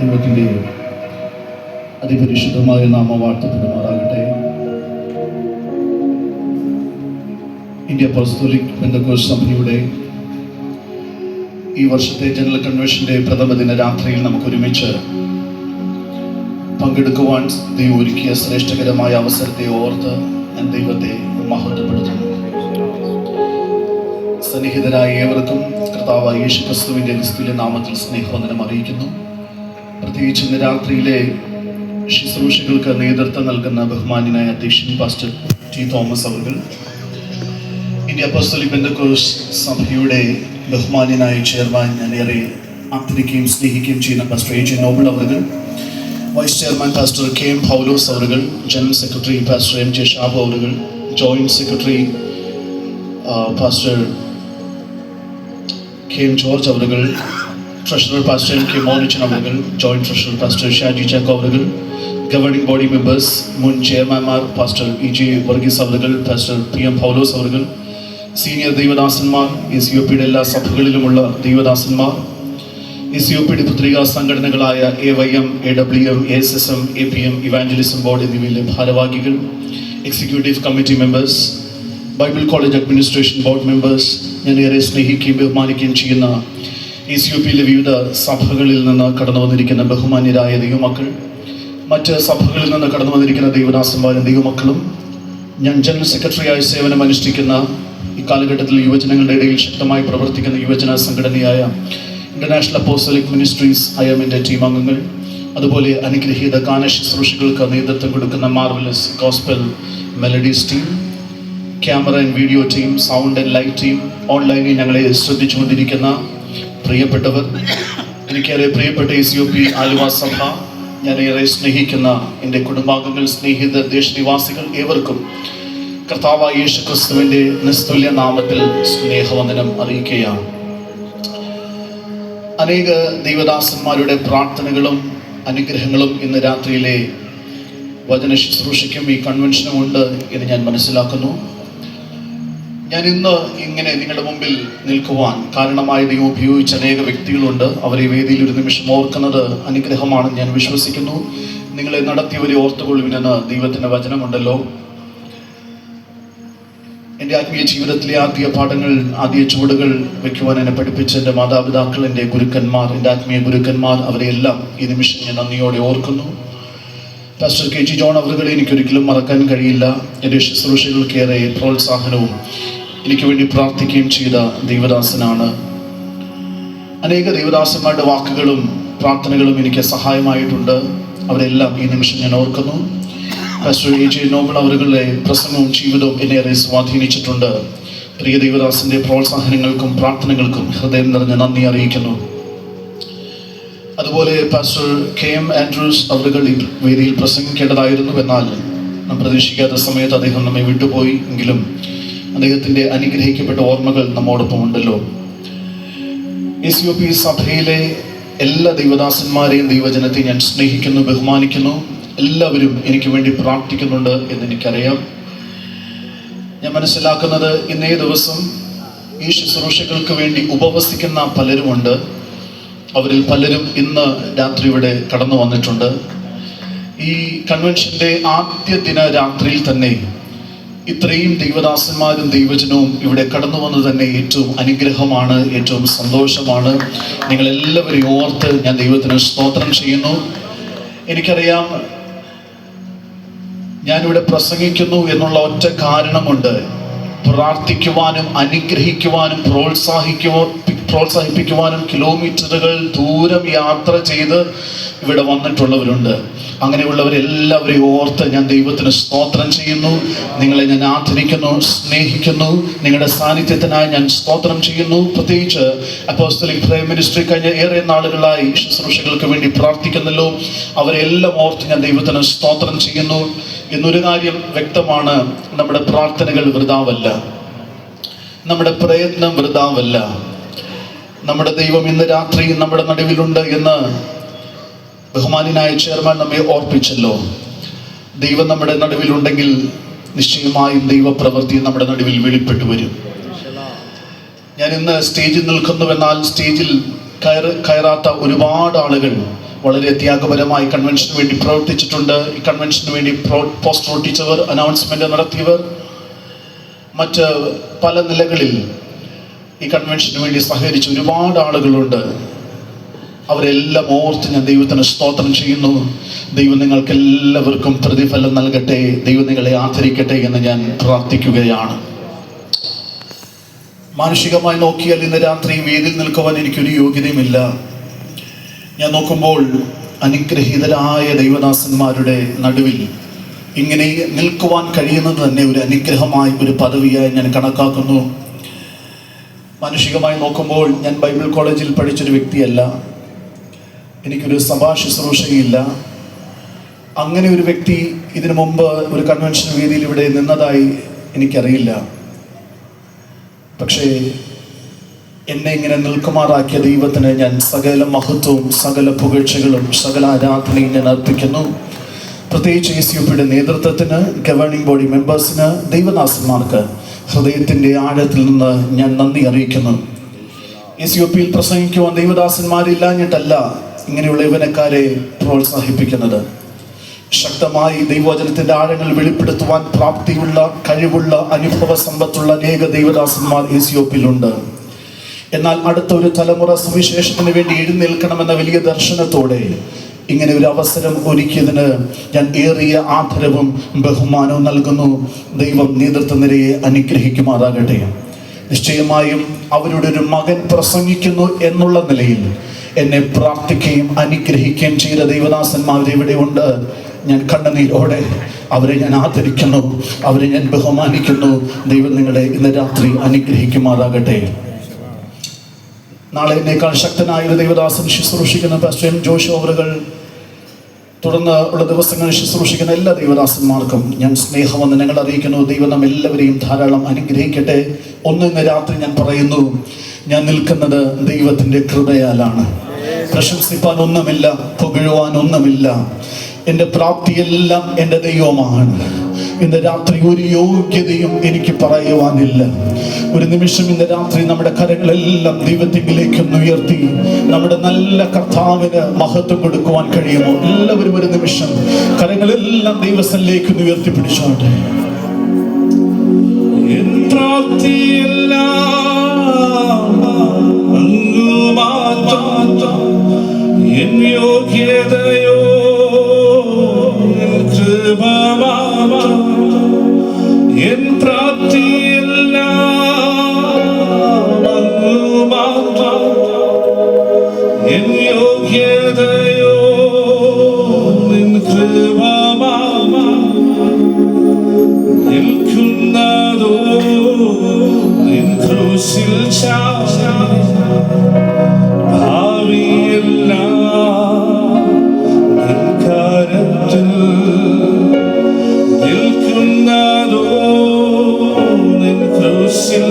ദൈവത്തിൻ്റെ അതിപരിശുദ്ധമായ നാമം വാഴ്ത്തപ്പെടുമാറാകട്ടെ. ഇന്ത്യ അപ്പോസ്തോലിക് പെന്തക്കോസ്ത് സഭയുടെ ഈ വർഷത്തെ ജനറൽ കൺവെൻഷന്റെ പ്രഥമ ദിന രാത്രിയിൽ നമുക്ക് ഒരുമിച്ച് പങ്കെടുക്കുവാൻ ദൈവം ഒരുക്കിയ ശ്രേഷ്ഠകരമായ അവസരത്തെ ഓർത്ത് ഞാൻ ദൈവത്തെ മഹത്വപ്പെടുത്തുന്നു. സന്നിഹിതരായ ഏവർക്കും കർത്താവായ യേശുക്രിസ്തുവിന്റെ നിസ്തുല്യ നാമത്തിൽ സ്നേഹവന്ദനം അറിയിക്കുന്നു. പ്രത്യേകിച്ച് ഇന്ന് രാത്രിയിലെ ശുശ്രൂഷകൾക്ക് നേതൃത്വം നൽകുന്ന ബഹുമാന്യനായ അധ്യക്ഷൻ പാസ്റ്റർ ടി തോമസ് അവർ, ഇന്ത്യ അപ്പോസ്തോലിക് പെന്തക്കോസ്ത് സഭയുടെ ബഹുമാന്യനായ ചെയർമാൻ ഞാൻ ഏറെ ആദരിക്കുകയും സ്നേഹിക്കുകയും ചെയ്യുന്ന പാസ്റ്റർ എ ജെ നോബിൾ അവർ, vice chairman pastor K M Paulose അവർ, general secretary pastor M J Shabu അവർ, joint secretary pastor K M George അവർ, treasurer pastor M K Monichan അവർ, joint treasurer pastor Shaji Chacko അവർ, ഗവർണിംഗ് ബോഡി മെമ്പേഴ്സ് മുൻ ചെയർമാൻമാർ പാസ്റ്റർ ഇ ജെ വർഗീസ് അവർ, pastor P M Paulose അവർ, senior ദൈവദാസന്മാർ, SUPD എല്ലാ സഭകളിലുമുള്ള ദൈവദാസന്മാർ, SUPD പുത്രികാ സംഘടനകളായ AYM, AWM, ASSM, APM, evangelism board എന്നിവയിലെ ഭാരവാഹികൾ, executive committee members, Bible college administration board members, ഞാൻ ഏറെ സ്നേഹിക്കുകയും ബഹുമാനിക്കുകയും ചെയ്യുന്ന SUPയിലെ വിവിധ സഭകളിൽ നിന്ന് കടന്നു വന്നിരിക്കുന്ന ബഹുമാന്യരായ ദൈവമക്കൾ, മറ്റ് സഭകളിൽ നിന്ന് കടന്നു വന്നിരിക്കുന്ന ദൈവദാസന്മാരും ദൈവമക്കളും, ഞാൻ ജനറൽ സെക്രട്ടറിയായി സേവനം അനുഷ്ഠിക്കുന്ന ഈ കാലഘട്ടത്തിൽ യുവജനങ്ങളുടെ ഇടയിൽ ശക്തമായി പ്രവർത്തിക്കുന്ന യുവജന സംഘടനയായ ഇന്റർനാഷണൽ അപ്പോസ്തലിക് മിനിസ്ട്രീസ് IAMന്റെ ടീം അംഗങ്ങൾ, അതുപോലെ അനുഗ്രഹീത ഗാന ശുശ്രൂഷകൾക്ക് നേതൃത്വം കൊടുക്കുന്ന marvellous gospel melodies team, camera and video team, sound and light team, ഓൺലൈനിൽ ഞങ്ങളെ ശ്രദ്ധിച്ചുകൊണ്ടിരിക്കുന്ന പ്രിയപ്പെട്ടവർ, എനിക്കേറെ പ്രിയപ്പെട്ട SUP ആലുവ സഭ, ഞാൻ ഏറെ സ്നേഹിക്കുന്ന എൻ്റെ കുടുംബാംഗങ്ങൾ, സ്നേഹിതർ, ദേശനിവാസികൾ ഏവർക്കും കർത്താവായ യേശുക്രിസ്തുവിൻ്റെ നിസ്തുല്യ നാമത്തിൽ സ്നേഹവന്ദനം അറിയിക്കുകയാണ്. അനേക ദൈവദാസന്മാരുടെ പ്രാർത്ഥനകളും അനുഗ്രഹങ്ങളും ഇന്ന് രാത്രിയിലെ വചന ശുശ്രൂഷയ്ക്കും ഈ കൺവെൻഷനും ഉണ്ട് എന്ന് ഞാൻ മനസ്സിലാക്കുന്നു. ഞാൻ ഇന്ന് ഇങ്ങനെ നിങ്ങളുടെ മുമ്പിൽ നിൽക്കുവാൻ കാരണമായി ദൈവം ഉപയോഗിച്ച അനേക വ്യക്തികളുണ്ട്. അവരെ വേദിയിൽ ഒരു നിമിഷം ഓർക്കുന്നത് അനുഗ്രഹമാണെന്ന് ഞാൻ വിശ്വസിക്കുന്നു. നിങ്ങളെ നടത്തിയവരെ ഓർത്തുകൊള്ളുവിനെന്ന് ദൈവത്തിൻ്റെ വചനമുണ്ടല്ലോ. എൻ്റെ ആത്മീയ ജീവിതത്തിലെ ആദ്യ പാഠങ്ങൾ, ആദ്യ ചുവടുകൾ വയ്ക്കുവാൻ എന്നെ പഠിപ്പിച്ച എൻ്റെ മാതാപിതാക്കൾ, എൻ്റെ ഗുരുക്കന്മാർ, എൻ്റെ ആത്മീയ ഗുരുക്കന്മാർ, അവരെല്ലാം ഈ നിമിഷം ഞാൻ നന്ദിയോടെ ഓർക്കുന്നു. പാസ്റ്റർ KG ജോൺ അവറുകളെ എനിക്കൊരിക്കലും മറക്കാൻ കഴിയില്ല. എൻ്റെ ശുശ്രൂഷകൾക്കേറെ പ്രോത്സാഹനവും എനിക്ക് വേണ്ടി പ്രാർത്ഥിക്കുകയും ചെയ്ത ദൈവദാസനാണ്. അനേക ദൈവദാസന്മാരുടെ വാക്കുകളും പ്രാർത്ഥനകളും എനിക്ക് സഹായമായിട്ടുണ്ട്. അവരെല്ലാം ഈ നിമിഷം ഞാൻ ഓർക്കുന്നു. പാസ്റ്റർ എ ജെ നോബിൾ അവരുടെ പ്രസംഗവും ജീവിതവും എന്നെ ഏറെ സ്വാധീനിച്ചിട്ടുണ്ട്. പ്രിയ ദൈവദാസന്റെ പ്രോത്സാഹനങ്ങൾക്കും പ്രാർത്ഥനകൾക്കും ഹൃദയം നിറഞ്ഞ നന്ദി അറിയിക്കുന്നു. അതുപോലെ പാസ്റ്റർ KM ആൻഡ്രൂസ് അവരുകൾ ഈ വേദിയിൽ പ്രസംഗിക്കേണ്ടതായിരുന്നു. എന്നാൽ നാം പ്രതീക്ഷിക്കാത്ത സമയത്ത് അദ്ദേഹം നമ്മെ വിട്ടുപോയി. എങ്കിലും അദ്ദേഹത്തിൻ്റെ അനുഗ്രഹിക്കപ്പെട്ട ഓർമ്മകൾ നമ്മോടൊപ്പം ഉണ്ടല്ലോ. SUP സഭയിലെ എല്ലാ ദൈവദാസന്മാരെയും ദൈവജനത്തെയും ഞാൻ സ്നേഹിക്കുന്നു, ബഹുമാനിക്കുന്നു. എല്ലാവരും എനിക്ക് വേണ്ടി പ്രാർത്ഥിക്കുന്നുണ്ട് എന്നെനിക്കറിയാം. ഞാൻ മനസ്സിലാക്കുന്നത് ഇന്നേ ദിവസം ഈ ശുശ്രൂഷകൾക്ക് വേണ്ടി ഉപവസിക്കുന്ന പലരുമുണ്ട്. അവരിൽ പലരും ഇന്ന് രാത്രി ഇവിടെ കടന്നു വന്നിട്ടുണ്ട്. ഈ കൺവെൻഷന്റെ ആദ്യ ദിന രാത്രിയിൽ തന്നെ ഇത്രയും ദൈവദാസന്മാരും ദൈവജനവും ഇവിടെ കടന്നു വന്നത് തന്നെ ഏറ്റവും അനുഗ്രഹമാണ്, ഏറ്റവും സന്തോഷമാണ്. നിങ്ങളെല്ലാവരെയും ഓർത്ത് ഞാൻ ദൈവത്തിന് സ്തോത്രം ചെയ്യുന്നു. എനിക്കറിയാം, ഞാനിവിടെ പ്രസംഗിക്കുന്നു എന്നുള്ള ഒറ്റ കാരണമുണ്ട്. പ്രാർത്ഥിക്കുവാനും അനുഗ്രഹിക്കുവാനും പ്രോത്സാഹിപ്പിക്കുവാനും കിലോമീറ്ററുകൾ ദൂരം യാത്ര ചെയ്ത് ഇവിടെ വന്നിട്ടുള്ളവരുണ്ട്. അങ്ങനെയുള്ളവരെല്ലാവരെയും ഓർത്ത് ഞാൻ ദൈവത്തിന് സ്തോത്രം ചെയ്യുന്നു. നിങ്ങളെ ഞാൻ ആദരിക്കുന്നു, സ്നേഹിക്കുന്നു. നിങ്ങളുടെ സാന്നിധ്യത്തിനായി ഞാൻ സ്തോത്രം ചെയ്യുന്നു. പ്രത്യേകിച്ച് അപ്പോസ്തലിക് പ്രയർ മിനിസ്ട്രി കഴിഞ്ഞ ഏറെ നാളുകളായി ശുശ്രൂഷകൾക്ക് വേണ്ടി പ്രാർത്ഥിക്കുന്നല്ലോ. അവരെല്ലാം ഓർത്ത് ഞാൻ ദൈവത്തിന് സ്തോത്രം ചെയ്യുന്നു. എന്നൊരു കാര്യം വ്യക്തമാണ്, നമ്മുടെ പ്രാർത്ഥനകൾ വൃഥാവല്ല, നമ്മുടെ പ്രയത്നം വൃഥാവല്ല. നമ്മുടെ ദൈവം ഇന്ന് രാത്രി നമ്മുടെ നടുവിലുണ്ട് എന്ന് ബഹുമാന്യനായ ചെയർമാൻ നമ്മെ ഓർപ്പിച്ചല്ലോ. ദൈവം നമ്മുടെ നടുവിലുണ്ടെങ്കിൽ നിശ്ചയമായും ദൈവപ്രവൃത്തി നമ്മുടെ നടുവിൽ വെളിപ്പെട്ടു വരും. ഞാൻ ഇന്ന് സ്റ്റേജിൽ നിൽക്കുന്നുവെന്നാൽ സ്റ്റേജിൽ കയറാത്ത ഒരുപാട് ആളുകൾ വളരെ ത്യാഗപരമായി കൺവെൻഷന് വേണ്ടി പ്രവർത്തിച്ചിട്ടുണ്ട്. ഈ കൺവെൻഷന് വേണ്ടി പോസ്റ്റർ ഒട്ടിച്ചവർ, അനൗൺസ്മെന്റ് നടത്തിയവർ, മറ്റ് പല നിലകളിൽ ഈ കൺവെൻഷന് വേണ്ടി സഹകരിച്ച ഒരുപാട് ആളുകളുണ്ട്. അവരെല്ലാം ഓർത്ത് ഞാൻ ദൈവത്തിന് സ്തോത്രം ചെയ്യുന്നു. ദൈവം നിങ്ങൾക്ക് എല്ലാവർക്കും പ്രതിഫലം നൽകട്ടെ, ദൈവം നിങ്ങളെ ആദരിക്കട്ടെ എന്ന് ഞാൻ പ്രാർത്ഥിക്കുകയാണ്. മാനുഷികമായി നോക്കിയാൽ ഇന്ന് രാത്രി വേദിയിൽ നിൽക്കുവാൻ എനിക്കൊരു യോഗ്യതയുമില്ല. ഞാൻ നോക്കുമ്പോൾ അനുഗ്രഹീതരായ ദൈവദാസന്മാരുടെ നടുവിൽ ഇങ്ങനെ നിൽക്കുവാൻ കഴിയുന്നത് തന്നെ ഒരു അനുഗ്രഹമായി, ഒരു പദവിയായി ഞാൻ കണക്കാക്കുന്നു. മാനുഷികമായി നോക്കുമ്പോൾ ഞാൻ ബൈബിൾ കോളേജിൽ പഠിച്ചൊരു വ്യക്തിയല്ല, എനിക്കൊരു സഭാ ശുശ്രൂഷയില്ല. അങ്ങനെ ഒരു വ്യക്തി ഇതിനു മുമ്പ് ഒരു കൺവെൻഷൻ വേദിയിൽ ഇവിടെ നിന്നതായി എനിക്കറിയില്ല. പക്ഷേ എന്നെ ഇങ്ങനെ നിൽക്കുമാറാക്കിയ ദൈവത്തിന് ഞാൻ സകല മഹത്വവും സകല പുകഴ്ചകളും സകല ആരാധനയും ഞാൻ അർപ്പിക്കുന്നു. പ്രത്യേകിച്ച് ACOPയുടെ നേതൃത്വത്തിന്, ഗവേണിംഗ് ബോഡി മെമ്പേഴ്സിന്, ദൈവദാസന്മാർക്ക് ഹൃദയത്തിൻ്റെ ആഴത്തിൽ നിന്ന് ഞാൻ നന്ദി അറിയിക്കുന്നു. ACOPയിൽ പ്രസംഗിക്കുവാൻ ദൈവദാസന്മാരില്ലാഞ്ഞിട്ടല്ല ഇങ്ങനെയുള്ള യൗവനക്കാരെ പ്രോത്സാഹിപ്പിക്കുന്നത്. ശക്തമായി ദൈവവചനത്തിന്റെ ആഴങ്ങൾ വെളിപ്പെടുത്തുവാൻ പ്രാപ്തിയുള്ള, കഴിവുള്ള, അനുഭവ സമ്പത്തുള്ള അനേക ദൈവദാസന്മാർ ACOPയിലുണ്ട്. എന്നാൽ അടുത്ത ഒരു തലമുറ സുവിശേഷത്തിന് വേണ്ടി എഴുന്നേൽക്കണമെന്ന വലിയ ദർശനത്തോടെ ഇങ്ങനെ ഒരു അവസരം ഒരുക്കിയതിന് ഞാൻ ഏറിയ ആദരവും ബഹുമാനവും നൽകുന്നു. ദൈവം നേതൃത്വ നിരയെ അനുഗ്രഹിക്കുമാറാകട്ടെ. നിശ്ചയമായും അവരുടെ ഒരു മകൻ പ്രസംഗിക്കുന്നു എന്നുള്ള നിലയിൽ എന്നെ പ്രാർത്ഥിക്കുകയും അനുഗ്രഹിക്കുകയും ചെയ്ത ദൈവദാസന്മാർ ഇവിടെ ഉണ്ട്. ഞാൻ കണ്ണുനീരോടെ അവരെ ഞാൻ ആദരിക്കുന്നു, അവരെ ഞാൻ ബഹുമാനിക്കുന്നു. ദൈവം നിങ്ങളെ ഇന്ന് രാത്രി അനുഗ്രഹിക്കുമാറാകട്ടെ. നാളെ എന്നേക്കാൾ ശക്തനായ ഒരു ദൈവദാസൻ ശുശ്രൂഷിക്കുന്ന പാസ്റ്റർ M. ജോഷി അവറുകൾ, തുടർന്ന് ഉള്ള ദിവസങ്ങളിൽ ശുശ്രൂഷിക്കുന്ന എല്ലാ ദൈവദാസന്മാർക്കും ഞാൻ സ്നേഹവന്ദനങ്ങൾ അറിയിക്കുന്നു. ദൈവം നാം എല്ലാവരെയും ധാരാളം അനുഗ്രഹിക്കട്ടെ. ഇന്ന് രാത്രി ഞാൻ പറയുന്നു, ഞാൻ നിൽക്കുന്നത് ദൈവത്തിൻ്റെ കൃപയാലാണ്. പ്രശംസിപ്പാൻ ഒന്നുമില്ല, പുകഴുവാൻ ഒന്നുമില്ല. എൻ്റെ പ്രാപ്തിയെല്ലാം എൻ്റെ ദൈവമാണ്. ഇന്ന് രാത്രി ഒരു യോഗ്യതയും എനിക്ക് പറയുവാനില്ല. ഒരു നിമിഷം ഇന്ന് രാത്രി നമ്മുടെ കരങ്ങളെല്ലാം ദൈവത്തിങ്കിലേക്കൊന്ന് ഉയർത്തി നമ്മുടെ നല്ല കർത്താവിന് മഹത്വം കൊടുക്കുവാൻ കഴിയുമോ? എല്ലാവരും ഒരു നിമിഷം കരങ്ങളെല്ലാം ദൈവസ്ഥലിലേക്കൊന്ന് ഉയർത്തിപ്പിടിച്ചോട്ടെ. യോഗ്യതയോ എൻ പ്രാപ്തിയെല്ലാം അങ്ങ് മാത്രം. എൻ യോഗ്യതയോ നിൻ കൃപ നിൽക്കുന്നതോ നിൻ ക്രൂശിൽ ഭാവിയെല്ലാം നിൻ കരത്തിൽ നിൽക്കുന്നതോ നിൻ ക്രൂശിൽ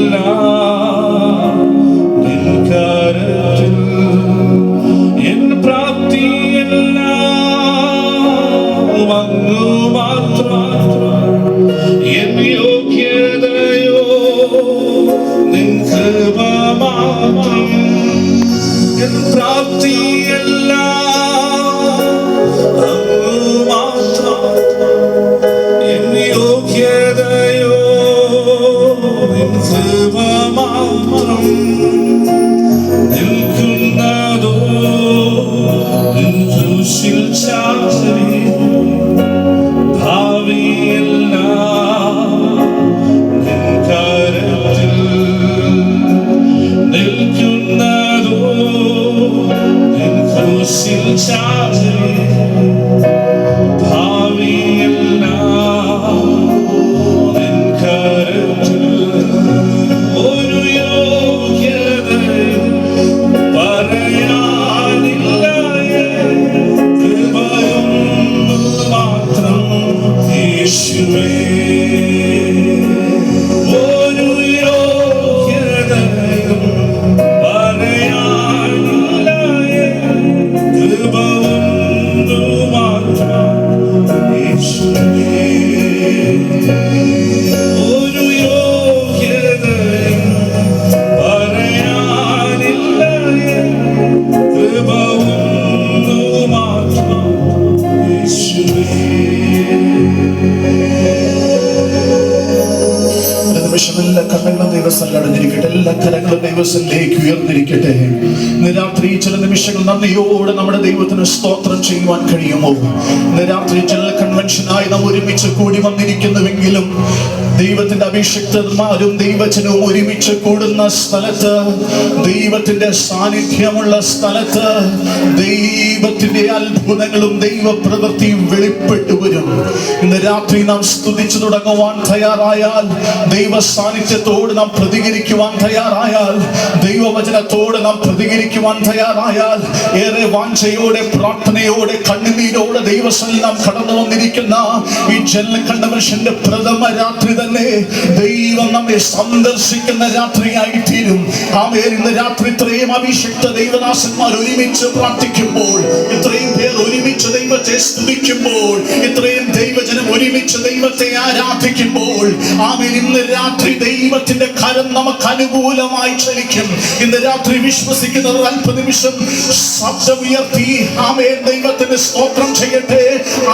ഭാവിയെല്ലാം നിൻ കരത്തിൽ. എൻ പ്രാപ്തിയെല്ലാം അങ്ങ് മാത്രം. എൻ യോഗ്യതയോ മനസ്സല്ല അടഞ്ഞിരിക്കട്ടെ. എല്ലാ കരങ്ങളും ദൈവത്തിലേക്ക് ഉയർന്നിരിക്കട്ടെ. ഇന്ന് രാത്രി ചില നിമിഷങ്ങൾ നന്ദിയോടെ നമ്മുടെ ദൈവത്തിന് സ്തോത്രം ചെയ്യുവാൻ കഴിയുമോ? ഇന്ന് രാത്രി ജനറൽ കൺവെൻഷനായി നാം ഒരുമിച്ച് കൂടി വന്നിരിക്കുന്നുവെങ്കിലും ദൈവത്തിന്റെ അഭിഷിക്തന്മാരും ദൈവജനവും ഒരുമിച്ച് കൂടുന്ന സ്ഥലത്ത്, ദൈവത്തിന്റെ സാന്നിധ്യമുള്ള സ്ഥലത്ത് ദൈവത്തിന്റെ അത്ഭുതങ്ങളും ദൈവപ്രവൃത്തിയും വെളിപ്പെട്ടു വരും. ഇന്ന് രാത്രി നാം സ്തുതിച്ചു തുടങ്ങുവാൻ തയ്യാറായാൽ, ദൈവ സാന്നിധ്യത്തോട് നാം പ്രതികരിക്കുവാൻ തയ്യാറായാൽ, ദൈവവചനത്തോട് നാം പ്രതികരിക്കുവാൻ തയ്യാറായാൽ, ഏറെ വാഞ്ചയോടെ പ്രാർത്ഥനയോടെ കണ്ണുനീരോടെ ദൈവസന്നിധിയിൽ നാം കടന്നു വന്നിരിക്കുന്ന ഈ ജനറൽ കൺവെൻഷന്റെ പ്രഥമ രാത്രി തന്നെ ദൈവം നമ്മെ സന്ദർശിക്കുന്ന രാത്രിയായി തീരും. ആമേൻ. ഇന്ന് രാത്രി ഇത്രയും അഭിഷിക്ത ദൈവദാസന്മാർ ഒരുമിച്ച് പ്രാർത്ഥിക്കുമ്പോൾ, ഇത്രയും പേർ ഒരുമിച്ച് ദൈവത്തെ സ്തുതിക്കുമ്പോൾ, ഇത്രയും ദൈവജനം ഒരുമിച്ച് ദൈവത്തെ ആരാധിക്കുമ്പോൾ, ആമേൻ, ഇന്ന് രാത്രി ദൈവത്തിന്റെ കരം നമുക്ക് അനുകൂലമായി ചലിക്കും. ഇന്ന് രാത്രി വിശ്വസിക്കുന്നവർ അല്പനിമിഷം ശബ്ദമുയർത്തി ആമേൻ ദൈവത്തിന് സ്തോത്രം ചെയ്യട്ടെ.